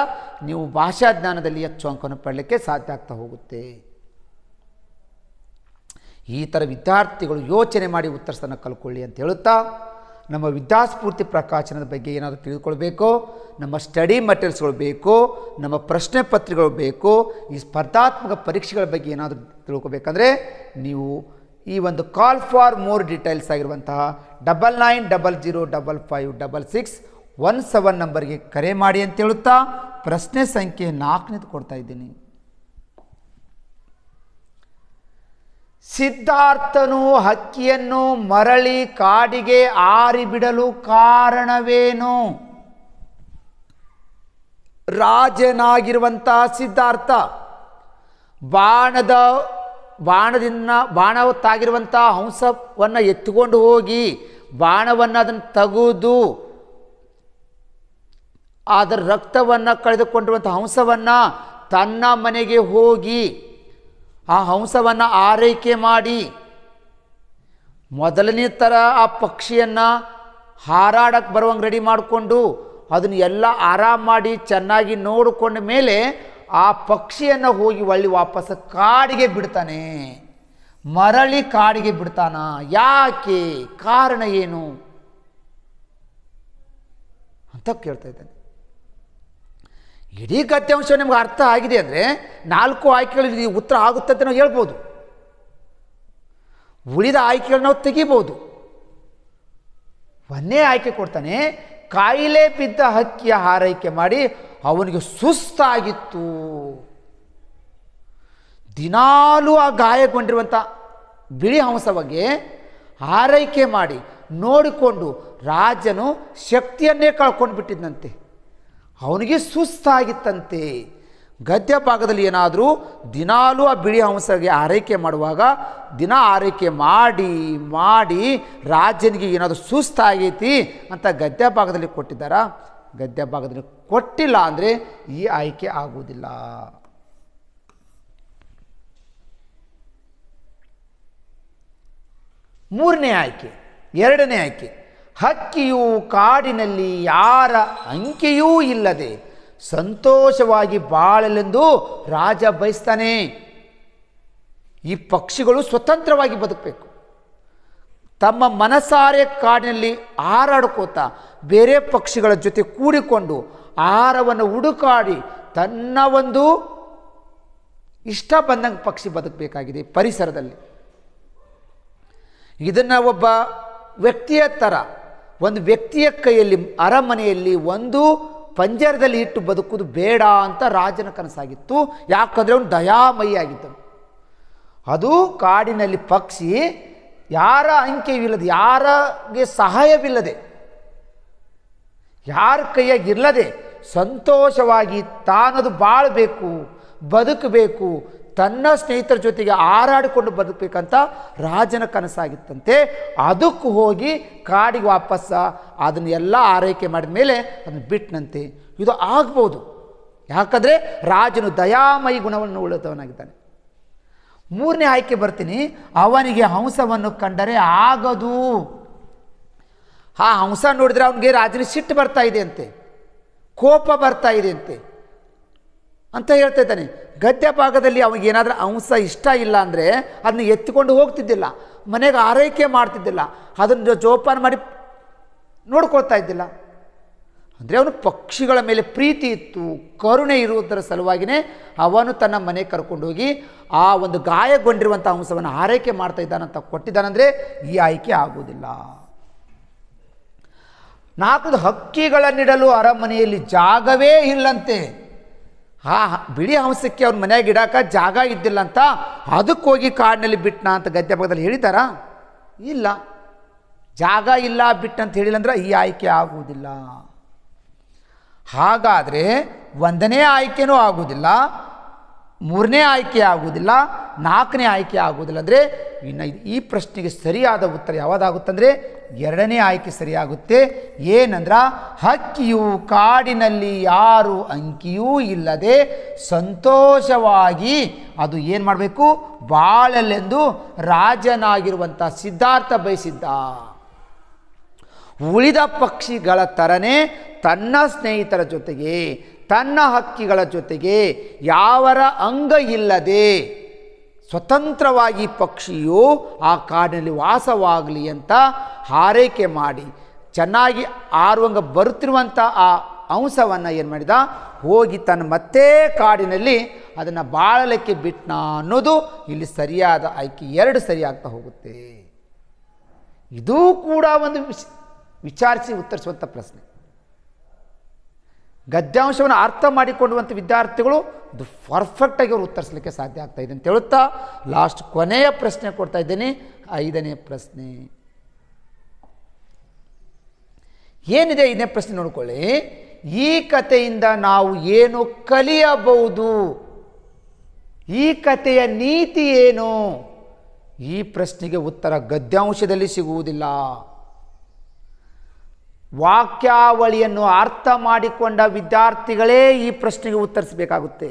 ನೀವು ಭಾಷಾ ಜ್ಞಾನದಲ್ಲಿ ಹೆಚ್ಚು ಅಂಕವನ್ನು ಪಡಲಿಕ್ಕೆ ಸಾಧ್ಯ ಆಗ್ತಾ ಹೋಗುತ್ತೆ. ಈ ಥರ ವಿದ್ಯಾರ್ಥಿಗಳು ಯೋಚನೆ ಮಾಡಿ ಉತ್ತರಿಸೋದನ್ನು ಕಲ್ತ್ಕೊಳ್ಳಿ ಅಂತ ಹೇಳುತ್ತಾ, ನಮ್ಮ ವಿದ್ಯಾಸ್ಫೂರ್ತಿ ಪ್ರಕಾಶನದ ಬಗ್ಗೆ ಏನಾದರೂ ತಿಳಿದುಕೊಳ್ಬೇಕು, ನಮ್ಮ ಸ್ಟಡಿ ಮಟೀರಿಯಲ್ಸ್ಗಳು ಬೇಕು, ನಮ್ಮ ಪ್ರಶ್ನೆ ಪತ್ರಿಕೆಗಳು ಬೇಕು, ಈ ಸ್ಪರ್ಧಾತ್ಮಕ ಪರೀಕ್ಷೆಗಳ ಬಗ್ಗೆ ಏನಾದರೂ ತಿಳ್ಕೊಬೇಕಂದ್ರೆ ನೀವು ಈ ಒಂದು ಕಾಲ್ ಫಾರ್ ಮೋರ್ ಡೀಟೇಲ್ಸ್ ಆಗಿರುವಂತಹ 9900555617 ನಂಬರ್ಗೆ ಕರೆ ಮಾಡಿ ಅಂತ ಹೇಳುತ್ತಾ ಪ್ರಶ್ನೆ ಸಂಖ್ಯೆ 4ನೇದು ಕೊಡ್ತಾ ಇದ್ದೀನಿ. ಸಿದ್ಧಾರ್ಥನು ಹಕ್ಕಿಯನ್ನು ಮರಳಿ ಕಾಡಿಗೆ ಆರಿಬಿಡಲು ಕಾರಣವೇನು? ರಾಜನಾಗಿರುವಂಥ ಸಿದ್ಧಾರ್ಥ ಬಾಣವತ್ತಾಗಿರುವಂಥ ಹಂಸವನ್ನು ಎತ್ತಿಕೊಂಡು ಹೋಗಿ ಬಾಣವನ್ನು ಅದನ್ನು ತೆಗೆದು ಅದರ ರಕ್ತವನ್ನು ಕಳೆದುಕೊಂಡಿರುವಂಥ ಹಂಸವನ್ನು ತನ್ನ ಮನೆಗೆ ಹೋಗಿ ಆ ಹಂಸವನ್ನು ಆರೈಕೆ ಮಾಡಿ ಮೊದಲನೇ ಥರ ಆ ಪಕ್ಷಿಯನ್ನು ಹಾರಾಡಕ್ಕೆ ಬರುವಂಗೆ ರೆಡಿ ಮಾಡಿಕೊಂಡು ಅದನ್ನು ಎಲ್ಲ ಆರಾಮ ಮಾಡಿ ಚೆನ್ನಾಗಿ ನೋಡಿಕೊಂಡ ಮೇಲೆ ಆ ಪಕ್ಷಿಯನ್ನು ಹೋಗಿ ಒಳ್ಳೆ ವಾಪಸ್ ಕಾಡಿಗೆ ಬಿಡ್ತಾನೆ. ಮರಳಿ ಕಾಡಿಗೆ ಬಿಡ್ತಾನ. ಯಾಕೆ? ಕಾರಣ ಏನು ಅಂತ ಕೇಳ್ತಾ ಇದ್ದಾನೆ. ಇಡೀ ಗದ್ಯಾಂಶ ನಿಮ್ಗೆ ಅರ್ಥ ಆಗಿದೆ ಅಂದರೆ 4 ಆಯ್ಕೆಗಳಲ್ಲಿ ಉತ್ತರ ಆಗುತ್ತೆ ಅಂತ ನಾವು ಹೇಳ್ಬೋದು. ಉಳಿದ ಆಯ್ಕೆಗಳನ್ನ ನಾವು ತೆಗಿಬೋದು. ಒಂದೇ ಆಯ್ಕೆ ಕೊಡ್ತಾನೆ, ಕಾಯಿಲೆ ಬಿದ್ದ ಹಕ್ಕಿಯ ಆರೈಕೆ ಮಾಡಿ ಅವನಿಗೆ ಸುಸ್ತಾಗಿತ್ತು. ದಿನಾಲೂ ಆ ಗಾಯಗೊಂಡಿರುವಂಥ ಬಿಳಿ ಹಂಸ ಬಗ್ಗೆ ಆರೈಕೆ ಮಾಡಿ ನೋಡಿಕೊಂಡು ರಾಜನು ಶಕ್ತಿಯನ್ನೇ ಕಳ್ಕೊಂಡು ಬಿಟ್ಟಿದ್ದಂತೆ. ಅವನಿಗೆ ಸುಸ್ತಾಗಿತ್ತಂತೆ. ಗದ್ಯ ಭಾಗದಲ್ಲಿ ಏನಾದರೂ ದಿನಾಲೂ ಆ ಬಿಳಿ ಹಂಸಗೆ ಆರೈಕೆ ಮಾಡುವಾಗ ದಿನ ಆರೈಕೆ ಮಾಡಿ ಮಾಡಿ ರಾಜನಿಗೆ ಏನಾದರೂ ಸುಸ್ತಾಗೈತಿ ಅಂತ ಗದ್ಯ ಭಾಗದಲ್ಲಿ ಕೊಟ್ಟಿದ್ದಾರಾ? ಗದ್ಯ ಭಾಗದಲ್ಲಿ ಕೊಟ್ಟಿಲ್ಲ ಅಂದರೆ ಈ ಆಯ್ಕೆ ಆಗುವುದಿಲ್ಲ. ಮೂರನೇ ಆಯ್ಕೆ, ಎರಡನೇ ಆಯ್ಕೆ, ಹಕ್ಕಿಯು ಕಾಡಿನಲ್ಲಿ ಯಾರ ಅಂಕೆಯೂ ಇಲ್ಲದೆ ಸಂತೋಷವಾಗಿ ಬಾಳಲೆಂದು ರಾಜ ಬಯಸ್ತಾನೆ. ಈ ಪಕ್ಷಿಗಳು ಸ್ವತಂತ್ರವಾಗಿ ಬದುಕಬೇಕು. ತಮ್ಮ ಮನಸಾರೆ ಕಾಡಿನಲ್ಲಿ ಹಾರಾಡ್ಕೋತಾ ಬೇರೆ ಪಕ್ಷಿಗಳ ಜೊತೆ ಕೂಡಿಕೊಂಡು ಆಹಾರವನ್ನು ಹುಡುಕಾಡಿ ತನ್ನ ಒಂದು ಇಷ್ಟ ಬಂದಂಗೆ ಪಕ್ಷಿ ಬದುಕಬೇಕಾಗಿದೆ ಪರಿಸರದಲ್ಲಿ. ಇದನ್ನು ಒಬ್ಬ ವ್ಯಕ್ತಿಯ ಥರ ಒಂದು ವ್ಯಕ್ತಿಯ ಕೈಯಲ್ಲಿ ಅರಮನೆಯಲ್ಲಿ ಒಂದು ಪಂಜರದಲ್ಲಿ ಇಟ್ಟು ಬದುಕುವುದು ಬೇಡ ಅಂತ ರಾಜನ ಕನಸಾಗಿತ್ತು. ಯಾಕಂದರೆ ಅವನು ದಯಾಮಯಿ ಆಗಿದ್ದನು. ಅದು ಕಾಡಿನಲ್ಲಿ ಪಕ್ಷಿ ಯಾರ ಅಂಕೆಯಿಲ್ಲದೆ, ಯಾರಿಗೆ ಸಹಾಯವಿಲ್ಲದೆ, ಯಾರ ಕೈಯಾಗಿಲ್ಲದೆ ಸಂತೋಷವಾಗಿ ತಾನದು ಬಾಳಬೇಕು, ಬದುಕಬೇಕು, ತನ್ನ ಸ್ನೇಹಿತರ ಜೊತೆಗೆ ಹಾರಾಡಿಕೊಂಡು ಬದುಕಬೇಕಂತ ರಾಜನ ಕನಸಾಗಿತ್ತಂತೆ. ಅದಕ್ಕೂ ಹೋಗಿ ಕಾಡಿಗೆ ವಾಪಸ್ಸ ಅದನ್ನೆಲ್ಲ ಆರೈಕೆ ಮಾಡಿದ ಮೇಲೆ ಅದನ್ನು ಬಿಟ್ಟನಂತೆ. ಇದು ಆಗ್ಬೋದು, ಯಾಕಂದರೆ ರಾಜನು ದಯಾಮಯಿ ಗುಣವನ್ನು ಉಳಿದವನಾಗಿದ್ದಾನೆ. ಮೂರನೇ ಆಯ್ಕೆ ಬರ್ತೀನಿ, ಅವನಿಗೆ ಹಂಸವನ್ನು ಕಂಡರೆ ಆಗದು. ಆ ಹಂಸ ನೋಡಿದರೆ ಅವನಿಗೆ ರಾಜನ ಸಿಟ್ಟು ಬರ್ತಾ ಇದೆ ಅಂತೆ, ಕೋಪ ಬರ್ತಾ ಇದೆ ಅಂತೆ ಅಂತ ಹೇಳ್ತಾ ಇದ್ದಾನೆ. ಗದ್ಯ ಭಾಗದಲ್ಲಿ ಅವನಿಗೇನಾದರೂ ಹಂಸ ಇಷ್ಟ ಇಲ್ಲ ಅಂದರೆ ಅದನ್ನ ಎತ್ತಿಕೊಂಡು ಹೋಗ್ತಿದ್ದಿಲ್ಲ, ಮನೆಗೆ ಆರೈಕೆ ಮಾಡ್ತಿದ್ದಿಲ್ಲ, ಅದನ್ನು ಜೋಪಾನ ಮಾಡಿ ನೋಡ್ಕೊಳ್ತಾ ಇದ್ದಿಲ್ಲ. ಅಂದರೆ ಅವನು ಪಕ್ಷಿಗಳ ಮೇಲೆ ಪ್ರೀತಿ ಇತ್ತು, ಕರುಣೆ ಇರುವುದರ ಸಲುವಾಗಿಯೇ ಅವನು ತನ್ನ ಮನೆಗೆ ಕರ್ಕೊಂಡೋಗಿ ಆ ಒಂದು ಗಾಯಗೊಂಡಿರುವಂಥ ಹಂಸವನ್ನು ಆರೈಕೆ ಮಾಡ್ತಾ ಇದ್ದಾನಂತ ಕೊಟ್ಟಿದ್ದಾನಂದರೆ ಈ ಆಯ್ಕೆ ಆಗುವುದಿಲ್ಲ. 4 ಹಕ್ಕಿಗಳನ್ನಿಡಲು ಅರಮನೆಯಲ್ಲಿ ಜಾಗವೇ ಇಲ್ಲಂತೆ. ಆ ಬಿಳಿ ಹಂಸಕ್ಕೆ ಅವ್ನ ಮನೆಯಾಗ ಇಡಾಕ ಜಾಗ ಇದ್ದಿಲ್ಲ ಅಂತ ಅದಕ್ಕೆ ಹೋಗಿ ಕಾಡಿನಲ್ಲಿ ಬಿಟ್ಟನ ಅಂತ ಗದ್ಯ ಭಾಗದಲ್ಲಿ ಹೇಳಿದಾರಾ? ಇಲ್ಲ, ಜಾಗ ಇಲ್ಲ ಬಿಟ್ಟಂತ ಹೇಳಿಲ್ಲ ಅಂದ್ರೆ ಈ ಆಯ್ಕೆ ಆಗುವುದಿಲ್ಲ. ಹಾಗಾದರೆ 1ನೇ ಆಯ್ಕೆನೂ ಆಗುವುದಿಲ್ಲ, 3ನೇ ಆಯ್ಕೆ ಆಗುವುದಿಲ್ಲ, 4ನೇ ಆಯ್ಕೆ ಆಗುವುದಿಲ್ಲ. ಅಂದರೆ ಇನ್ನು ಈ ಪ್ರಶ್ನೆಗೆ ಸರಿಯಾದ ಉತ್ತರ ಯಾವುದಾಗುತ್ತಂದರೆ 2ನೇ ಆಯ್ಕೆ ಸರಿಯಾಗುತ್ತೆ. ಏನಂದ್ರೆ ಹಕ್ಕಿಯು ಕಾಡಿನಲ್ಲಿ ಯಾರು ಅಂಕಿಯೂ ಇಲ್ಲದೆ ಸಂತೋಷವಾಗಿ ಅದು ಏನು ಮಾಡಬೇಕು, ಬಾಳಲೆಂದು ರಾಜನಾಗಿರುವಂಥ ಸಿದ್ಧಾರ್ಥ ಬಯಸಿದ್ದ. ಉಳಿದ ಪಕ್ಷಿಗಳ ಥರನೇ ತನ್ನ ಸ್ನೇಹಿತರ ಜೊತೆಗೆ, ತನ್ನ ಹಕ್ಕಿಗಳ ಜೊತೆಗೆ ಯಾವರ ಅಂಗ ಇಲ್ಲದೆ ಸ್ವತಂತ್ರವಾಗಿ ಪಕ್ಷಿಯು ಆ ಕಾಡಿನಲ್ಲಿ ವಾಸವಾಗಲಿ ಅಂತ ಹಾರೈಕೆ ಮಾಡಿ ಚೆನ್ನಾಗಿ ಆರುವಂಗ ಬರುತ್ತಿರುವಂಥ ಆ ಹಂಸವನ್ನು ಏನು ಮಾಡಿದ, ಹೋಗಿ ತನ್ನ ಮತ್ತೆ ಕಾಡಿನಲ್ಲಿ ಅದನ್ನು ಬಾಳಲಿಕ್ಕೆ ಬಿಟ್ನ ಅನ್ನೋದು ಇಲ್ಲಿ ಸರಿಯಾದ ಆಯ್ಕೆ 2 ಸರಿಯಾಗ್ತಾ ಹೋಗುತ್ತೆ. ಇದೂ ಕೂಡ ಒಂದು ವಿಚಾರಿಸಿ ಉತ್ತರಿಸುವಂಥ ಪ್ರಶ್ನೆ. ಗದ್ಯಾಂಶವನ್ನು ಅರ್ಥ ಮಾಡಿಕೊಳ್ಳುವಂಥ ವಿದ್ಯಾರ್ಥಿಗಳು ಇದು ಪರ್ಫೆಕ್ಟಾಗಿ ಅವರು ಉತ್ತರಿಸಲಿಕ್ಕೆ ಸಾಧ್ಯ ಆಗ್ತಾ ಇದೆ ಅಂತ ಹೇಳುತ್ತಾ ಲಾಸ್ಟ್ ಕೊನೆಯ ಪ್ರಶ್ನೆ ಕೊಡ್ತಾ ಇದ್ದೇನೆ. 5ನೇ ಪ್ರಶ್ನೆ ಏನಿದೆ? 5ನೇ ಪ್ರಶ್ನೆ ನೋಡ್ಕೊಳ್ಳಿ. ಈ ಕಥೆಯಿಂದ ನಾವು ಏನು ಕಲಿಯಬಹುದು? ಈ ಕಥೆಯ ನೀತಿ ಏನು? ಈ ಪ್ರಶ್ನೆಗೆ ಉತ್ತರ ಗದ್ಯಾಂಶದಲ್ಲಿ ಸಿಗುವುದಿಲ್ಲ. ವಾಕ್ಯಾವಳಿಯನ್ನು ಅರ್ಥ ಮಾಡಿಕೊಂಡ ವಿದ್ಯಾರ್ಥಿಗಳೇ ಈ ಪ್ರಶ್ನೆಗೆ ಉತ್ತರಿಸಬೇಕಾಗುತ್ತೆ.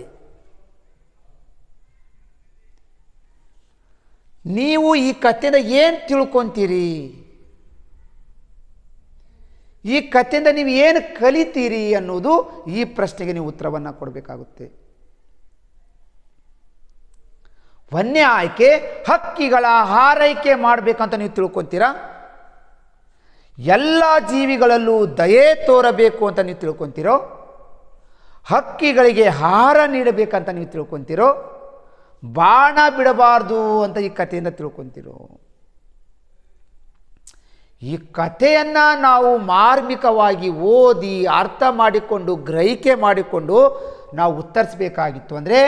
ನೀವು ಈ ಕಥೆಯಿಂದ ಏನು ತಿಳ್ಕೊಂತೀರಿ? ಈ ಕಥೆಯಿಂದ ನೀವು ಏನು ಕಲಿತೀರಿ ಅನ್ನೋದು ಈ ಪ್ರಶ್ನೆಗೆ ನೀವು ಉತ್ತರವನ್ನು ಕೊಡಬೇಕಾಗುತ್ತೆ. ಒಂದನೇ ಆಯ್ಕೆ, ಹಕ್ಕಿಗಳ ಹಾರೈಕೆ ಮಾಡಬೇಕಂತ ನೀವು ತಿಳ್ಕೊತೀರಾ? ಎಲ್ಲ ಜೀವಿಗಳಲ್ಲೂ ದಯೆ ತೋರಬೇಕು ಅಂತ ನೀವು ತಿಳ್ಕೊತೀರೋ? ಹಕ್ಕಿಗಳಿಗೆ ಆಹಾರ ನೀಡಬೇಕಂತ ನೀವು ತಿಳ್ಕೊತೀರೋ? ಬಾಣ ಬಿಡಬಾರ್ದು ಅಂತ ಈ ಕಥೆಯಿಂದ ತಿಳ್ಕೊತೀರೋ? ಈ ಕಥೆಯನ್ನು ನಾವು ಮಾರ್ಮಿಕವಾಗಿ ಓದಿ ಅರ್ಥ ಮಾಡಿಕೊಂಡು ಗ್ರಹಿಕೆ ಮಾಡಿಕೊಂಡು ನಾವು ಉತ್ತರಿಸಬೇಕಾಗಿತ್ತು. ಅಂದರೆ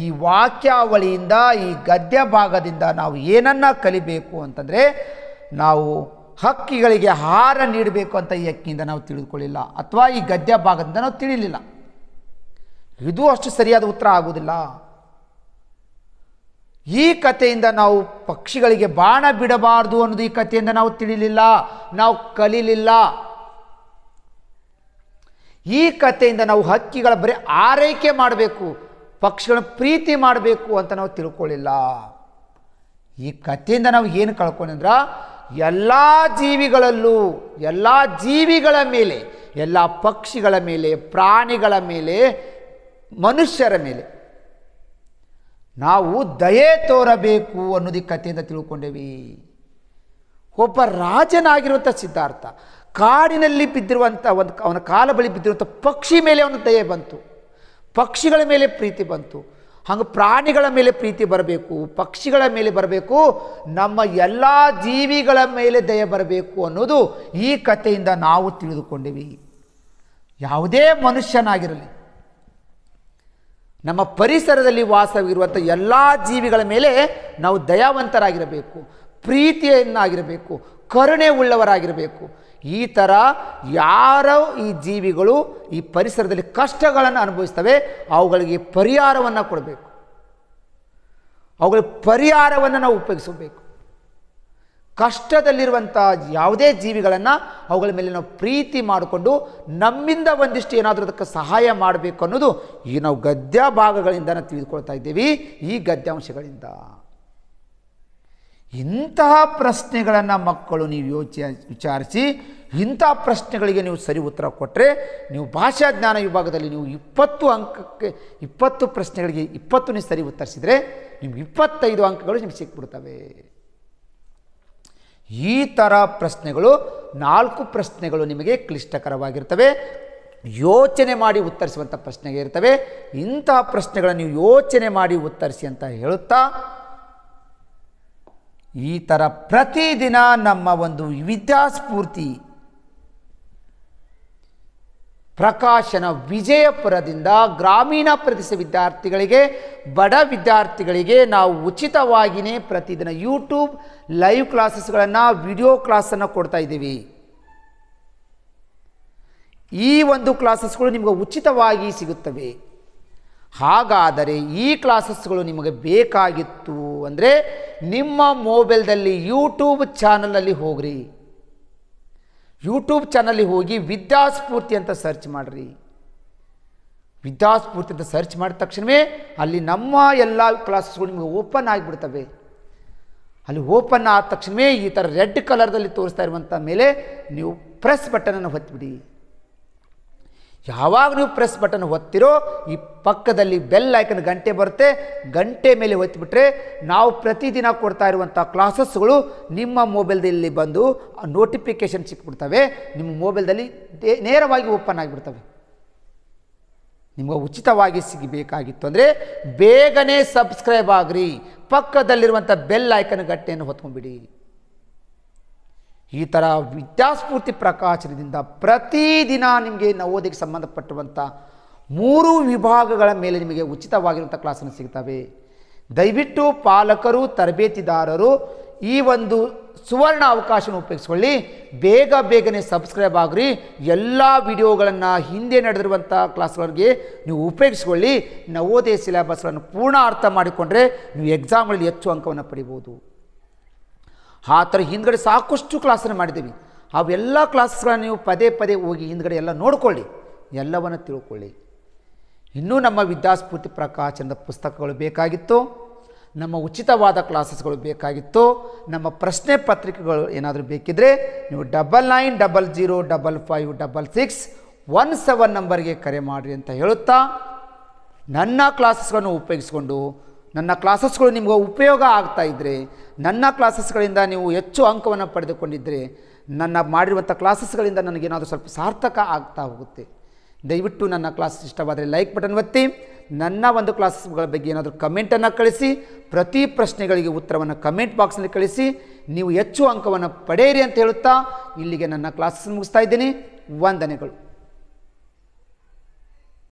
ಈ ವಾಕ್ಯಾವಳಿಯಿಂದ ಈ ಗದ್ಯ ಭಾಗದಿಂದ ನಾವು ಏನನ್ನ ಕಲಿಬೇಕು ಅಂತಂದರೆ, ನಾವು ಹಕ್ಕಿಗಳಿಗೆ ಆಹಾರ ನೀಡಬೇಕು ಅಂತ ಈ ಹಕ್ಕಿಯಿಂದ ನಾವು ತಿಳಿದುಕೊಳ್ಳಿಲ್ಲ, ಅಥವಾ ಈ ಗದ್ಯ ಭಾಗದಿಂದ ನಾವು ತಿಳಿಲಿಲ್ಲ. ಇದು ಅಷ್ಟು ಸರಿಯಾದ ಉತ್ತರ ಆಗುವುದಿಲ್ಲ. ಈ ಕಥೆಯಿಂದ ನಾವು ಪಕ್ಷಿಗಳಿಗೆ ಬಾಣ ಬಿಡಬಾರ್ದು ಅನ್ನೋದು ಈ ಕಥೆಯಿಂದ ನಾವು ತಿಳಿಲಿಲ್ಲ, ನಾವು ಕಲೀಲಿಲ್ಲ. ಈ ಕಥೆಯಿಂದ ನಾವು ಹಕ್ಕಿಗಳ ಬರೀ ಆರೈಕೆ ಮಾಡಬೇಕು, ಪಕ್ಷಿಗಳನ್ನ ಪ್ರೀತಿ ಮಾಡಬೇಕು ಅಂತ ನಾವು ತಿಳ್ಕೊಳ್ಳಿಲ್ಲ. ಈ ಕಥೆಯಿಂದ ನಾವು ಏನು ಕಳ್ಕೊಂಡ್ರ, ಎಲ್ಲ ಜೀವಿಗಳಲ್ಲೂ, ಎಲ್ಲ ಜೀವಿಗಳ ಮೇಲೆ, ಎಲ್ಲ ಪಕ್ಷಿಗಳ ಮೇಲೆ, ಪ್ರಾಣಿಗಳ ಮೇಲೆ, ಮನುಷ್ಯರ ಮೇಲೆ ನಾವು ದಯೆ ತೋರಬೇಕು ಅನ್ನೋದು ಈ ಕಥೆಯಿಂದ ತಿಳ್ಕೊಂಡೇವಿ. ಒಬ್ಬ ರಾಜನಾಗಿರುವಂಥ ಸಿದ್ಧಾರ್ಥ ಕಾಡಿನಲ್ಲಿ ಬಿದ್ದಿರುವಂಥ ಅವನ ಕಾಲ ಬಳಿ ಬಿದ್ದಿರುವಂಥ ಪಕ್ಷಿ ಮೇಲೆ ಅವನ ದಯೆ ಬಂತು, ಪಕ್ಷಿಗಳ ಮೇಲೆ ಪ್ರೀತಿ ಬಂತು. ಹಾಗೆ ಪ್ರಾಣಿಗಳ ಮೇಲೆ ಪ್ರೀತಿ ಬರಬೇಕು, ಪಕ್ಷಿಗಳ ಮೇಲೆ ಬರಬೇಕು, ನಮ್ಮ ಎಲ್ಲ ಜೀವಿಗಳ ಮೇಲೆ ದಯೆ ಬರಬೇಕು ಅನ್ನೋದು ಈ ಕಥೆಯಿಂದ ನಾವು ತಿಳಿದುಕೊಂಡೇವಿ. ಯಾವುದೇ ಮನುಷ್ಯನಾಗಿರಲಿ, ನಮ್ಮ ಪರಿಸರದಲ್ಲಿ ವಾಸವಿರುವಂಥ ಎಲ್ಲ ಜೀವಿಗಳ ಮೇಲೆ ನಾವು ದಯಾವಂತರಾಗಿರಬೇಕು, ಪ್ರೀತಿಯನ್ನಾಗಿರಬೇಕು, ಕರುಣೆ ಉಳ್ಳವರಾಗಿರಬೇಕು. ಈ ಥರ ಯಾರೋ ಈ ಜೀವಿಗಳು ಈ ಪರಿಸರದಲ್ಲಿ ಕಷ್ಟಗಳನ್ನು ಅನುಭವಿಸ್ತವೆ, ಅವುಗಳಿಗೆ ಪರಿಹಾರವನ್ನು ಕೊಡಬೇಕು, ಅವುಗಳ ಪರಿಹಾರವನ್ನು ನಾವು ಉಪಯೋಗಿಸಬೇಕು. ಕಷ್ಟದಲ್ಲಿರುವಂಥ ಯಾವುದೇ ಜೀವಿಗಳನ್ನು ಅವುಗಳ ಮೇಲೆ ನಾವು ಪ್ರೀತಿ ಮಾಡಿಕೊಂಡು ನಮ್ಮಿಂದ ಒಂದಿಷ್ಟು ಏನಾದರೂ ಅದಕ್ಕೆ ಸಹಾಯ ಮಾಡಬೇಕು ಅನ್ನೋದು ಈ ನಾವು ಗದ್ಯ ಭಾಗಗಳಿಂದ ನಾವು ತಿಳಿದುಕೊಳ್ತಾ ಇದ್ದೀವಿ, ಈ ಗದ್ಯಾಂಶಗಳಿಂದ. ಇಂತಹ ಪ್ರಶ್ನೆಗಳನ್ನು ಮಕ್ಕಳು ನೀವು ವಿಚಾರಿಸಿ ಇಂಥ ಪ್ರಶ್ನೆಗಳಿಗೆ ನೀವು ಸರಿ ಉತ್ತರ ಕೊಟ್ಟರೆ ನೀವು ಭಾಷಾ ಜ್ಞಾನ ವಿಭಾಗದಲ್ಲಿ ನೀವು 20 ಅಂಕಕ್ಕೆ 20 ಪ್ರಶ್ನೆಗಳಿಗೆ 20 ನೀವು ಸರಿ ಉತ್ತರಿಸಿದರೆ ನಿಮ್ಗೆ 25 ಅಂಕಗಳು ನಿಮ್ಗೆ ಸಿಕ್ಬಿಡ್ತವೆ. ಈ ಥರ ಪ್ರಶ್ನೆಗಳು 4 ಪ್ರಶ್ನೆಗಳು ನಿಮಗೆ ಕ್ಲಿಷ್ಟಕರವಾಗಿರ್ತವೆ, ಯೋಚನೆ ಮಾಡಿ ಉತ್ತರಿಸುವಂಥ ಪ್ರಶ್ನೆಗೆ ಇರ್ತವೆ. ಇಂತಹ ಪ್ರಶ್ನೆಗಳನ್ನು ನೀವು ಯೋಚನೆ ಮಾಡಿ ಉತ್ತರಿಸಿ ಅಂತ ಹೇಳುತ್ತಾ, ಈ ಥರ ಪ್ರತಿದಿನ ನಮ್ಮ ಒಂದು ವಿದ್ಯಾಸ್ಫೂರ್ತಿ ಪ್ರಕಾಶನ ವಿಜಯಪುರದಿಂದ ಗ್ರಾಮೀಣ ಪ್ರದೇಶ ವಿದ್ಯಾರ್ಥಿಗಳಿಗೆ, ಬಡ ವಿದ್ಯಾರ್ಥಿಗಳಿಗೆ ನಾವು ಉಚಿತವಾಗಿಯೇ ಪ್ರತಿದಿನ ಯೂಟ್ಯೂಬ್ ಲೈವ್ ಕ್ಲಾಸಸ್ಗಳನ್ನು, ವಿಡಿಯೋ ಕ್ಲಾಸನ್ನು ಕೊಡ್ತಾ ಇದ್ದೀವಿ. ಈ ಒಂದು ಕ್ಲಾಸಸ್ಗಳು ನಿಮಗೆ ಉಚಿತವಾಗಿ ಸಿಗುತ್ತವೆ. ಹಾಗಾದರೆ ಈ ಕ್ಲಾಸಸ್ಗಳು ನಿಮಗೆ ಬೇಕಾಗಿತ್ತು ಅಂದರೆ ನಿಮ್ಮ ಮೊಬೈಲ್ದಲ್ಲಿ ಯೂಟ್ಯೂಬ್ ಚಾನಲಲ್ಲಿ ಹೋಗ್ರಿ, ಯೂಟ್ಯೂಬ್ ಚಾನಲ್ಲಿ ಹೋಗಿ ವಿದ್ಯಾಸ್ಫೂರ್ತಿ ಅಂತ ಸರ್ಚ್ ಮಾಡಿರಿ. ವಿದ್ಯಾಸ್ಫೂರ್ತಿ ಅಂತ ಸರ್ಚ್ ಮಾಡಿದ ತಕ್ಷಣವೇ ಅಲ್ಲಿ ನಮ್ಮ ಎಲ್ಲ ಕ್ಲಾಸಸ್ಗಳು ನಿಮಗೆ ಓಪನ್ ಆಗಿಬಿಡ್ತವೆ. ಅಲ್ಲಿ ಓಪನ್ ಆದ ತಕ್ಷಣವೇ ಈ ಥರ ರೆಡ್ ಕಲರ್ದಲ್ಲಿ ತೋರಿಸ್ತಾ ಇರುವಂಥ ಮೇಲೆ ನೀವು ಪ್ರೆಸ್ ಬಟನನ್ನು ಒತ್ತಿಬಿಡಿ. ಯಾವಾಗ ನೀವು ಪ್ರೆಸ್ ಬಟನ್ ಒತ್ತಿರೋ ಈ ಪಕ್ಕದಲ್ಲಿ ಬೆಲ್ ಐಕನ್ ಗಂಟೆ ಬರುತ್ತೆ, ಗಂಟೆ ಮೇಲೆ ಒತ್ತಿಬಿಟ್ರೆ ನಾವು ಪ್ರತಿದಿನ ಕೊಡ್ತಾ ಇರುವಂಥ ಕ್ಲಾಸಸ್ಗಳು ನಿಮ್ಮ ಮೊಬೈಲ್ದಲ್ಲಿ ಬಂದು ನೋಟಿಫಿಕೇಷನ್ ಸಿಕ್ಬಿಡ್ತವೆ. ನಿಮ್ಮ ಮೊಬೈಲ್ದಲ್ಲಿ ನೇರವಾಗಿ ಓಪನ್ ಆಗಿಬಿಡ್ತವೆ. ನಿಮಗೆ ಉಚಿತವಾಗಿ ಸಿಗಬೇಕಾಗಿತ್ತು ಅಂದರೆ ಬೇಗನೆ ಸಬ್ಸ್ಕ್ರೈಬ್ ಆಗ್ರಿ, ಪಕ್ಕದಲ್ಲಿರುವಂಥ ಬೆಲ್ ಐಕನ್ ಗಂಟೆಯನ್ನು ಹೊತ್ಕೊಂಡ್ಬಿಡಿ. ಈ ಥರ ವಿದ್ಯಾಸ್ಫೂರ್ತಿ ಪ್ರಕಾಶನದಿಂದ ಪ್ರತಿದಿನ ನಿಮಗೆ ನವೋದಯಕ್ಕೆ ಸಂಬಂಧಪಟ್ಟುವಂಥ 3 ವಿಭಾಗಗಳ ಮೇಲೆ ನಿಮಗೆ ಉಚಿತವಾಗಿರುವಂಥ ಕ್ಲಾಸನ್ನು ಸಿಗ್ತವೆ. ದಯವಿಟ್ಟು ಪಾಲಕರು ತರಬೇತಿದಾರರು ಈ ಒಂದು ಸುವರ್ಣ ಅವಕಾಶವನ್ನು ಉಪಯೋಗಿಸ್ಕೊಳ್ಳಿ. ಬೇಗನೆ ಸಬ್ಸ್ಕ್ರೈಬ್ ಆಗ್ರಿ. ಎಲ್ಲ ವಿಡಿಯೋಗಳನ್ನು ಹಿಂದೆ ನಡೆದಿರುವಂಥ ಕ್ಲಾಸ್ಗಳಿಗೆ ನೀವು ಉಪಯೋಗಿಸ್ಕೊಳ್ಳಿ. ನವೋದಯ ಸಿಲೆಬಸ್ಗಳನ್ನು ಪೂರ್ಣ ಅರ್ಥ ಮಾಡಿಕೊಂಡ್ರೆ ನೀವು ಎಕ್ಸಾಮ್ಗಳಲ್ಲಿ ಹೆಚ್ಚು ಅಂಕವನ್ನು ಪಡಿಬೋದು. ಆ ಥರ ಹಿಂದ್ಗಡೆ ಸಾಕಷ್ಟು ಕ್ಲಾಸನ್ನು ಮಾಡಿದ್ದೀವಿ. ಅವೆಲ್ಲ ಕ್ಲಾಸಸ್ಗಳನ್ನು ನೀವು ಪದೇ ಹೋಗಿ ಹಿಂದ್ಗಡೆ ಎಲ್ಲ ನೋಡಿಕೊಳ್ಳಿ, ಎಲ್ಲವನ್ನು ತಿಳ್ಕೊಳ್ಳಿ. ಇನ್ನೂ ನಮ್ಮ ವಿದ್ಯಾಸ್ಫೂರ್ತಿ ಪ್ರಕಾಶನದ ಪುಸ್ತಕಗಳು ಬೇಕಾಗಿತ್ತು, ನಮ್ಮ ಉಚಿತವಾದ ಕ್ಲಾಸಸ್ಗಳು ಬೇಕಾಗಿತ್ತು, ನಮ್ಮ ಪ್ರಶ್ನೆ ಪತ್ರಿಕೆಗಳು ಏನಾದರೂ ಬೇಕಿದ್ದರೆ ನೀವು 9900555617 ನಂಬರ್ಗೆ ಕರೆ ಮಾಡಿರಿ ಅಂತ ಹೇಳುತ್ತಾ, ನನ್ನ ಕ್ಲಾಸಸ್ಗಳನ್ನು ಉಪಯೋಗಿಸ್ಕೊಂಡು ನನ್ನ ಕ್ಲಾಸಸ್ಗಳು ನಿಮಗೆ ಉಪಯೋಗ ಆಗ್ತಾ ಇದ್ದರೆ, ನನ್ನ ಕ್ಲಾಸಸ್ಗಳಿಂದ ನೀವು ಹೆಚ್ಚು ಅಂಕವನ್ನು ಪಡೆದುಕೊಂಡಿದ್ದರೆ, ನನ್ನ ಮಾಡಿರುವಂಥ ಕ್ಲಾಸಸ್ಗಳಿಂದ ನನಗೇನಾದರೂ ಸ್ವಲ್ಪ ಸಾರ್ಥಕ ಆಗ್ತಾ ಹೋಗುತ್ತೆ. ದಯವಿಟ್ಟು ನನ್ನ ಕ್ಲಾಸ್ ಇಷ್ಟವಾದರೆ ಲೈಕ್ ಬಟನ್ ಒತ್ತಿ, ನನ್ನ ಒಂದು ಕ್ಲಾಸಸ್ಗಳ ಬಗ್ಗೆ ಏನಾದರೂ ಕಮೆಂಟನ್ನು ಕಳಿಸಿ, ಪ್ರತಿ ಪ್ರಶ್ನೆಗಳಿಗೆ ಉತ್ತರವನ್ನು ಕಮೆಂಟ್ ಬಾಕ್ಸ್ನಲ್ಲಿ ಕಳಿಸಿ, ನೀವು ಹೆಚ್ಚು ಅಂಕವನ್ನು ಪಡೆಯಿರಿ ಅಂತ ಹೇಳುತ್ತಾ ಇಲ್ಲಿಗೆ ನನ್ನ ಕ್ಲಾಸಸ್ ಮುಗಿಸ್ತಾ ಇದ್ದೀನಿ. ವಂದನೆಗಳು.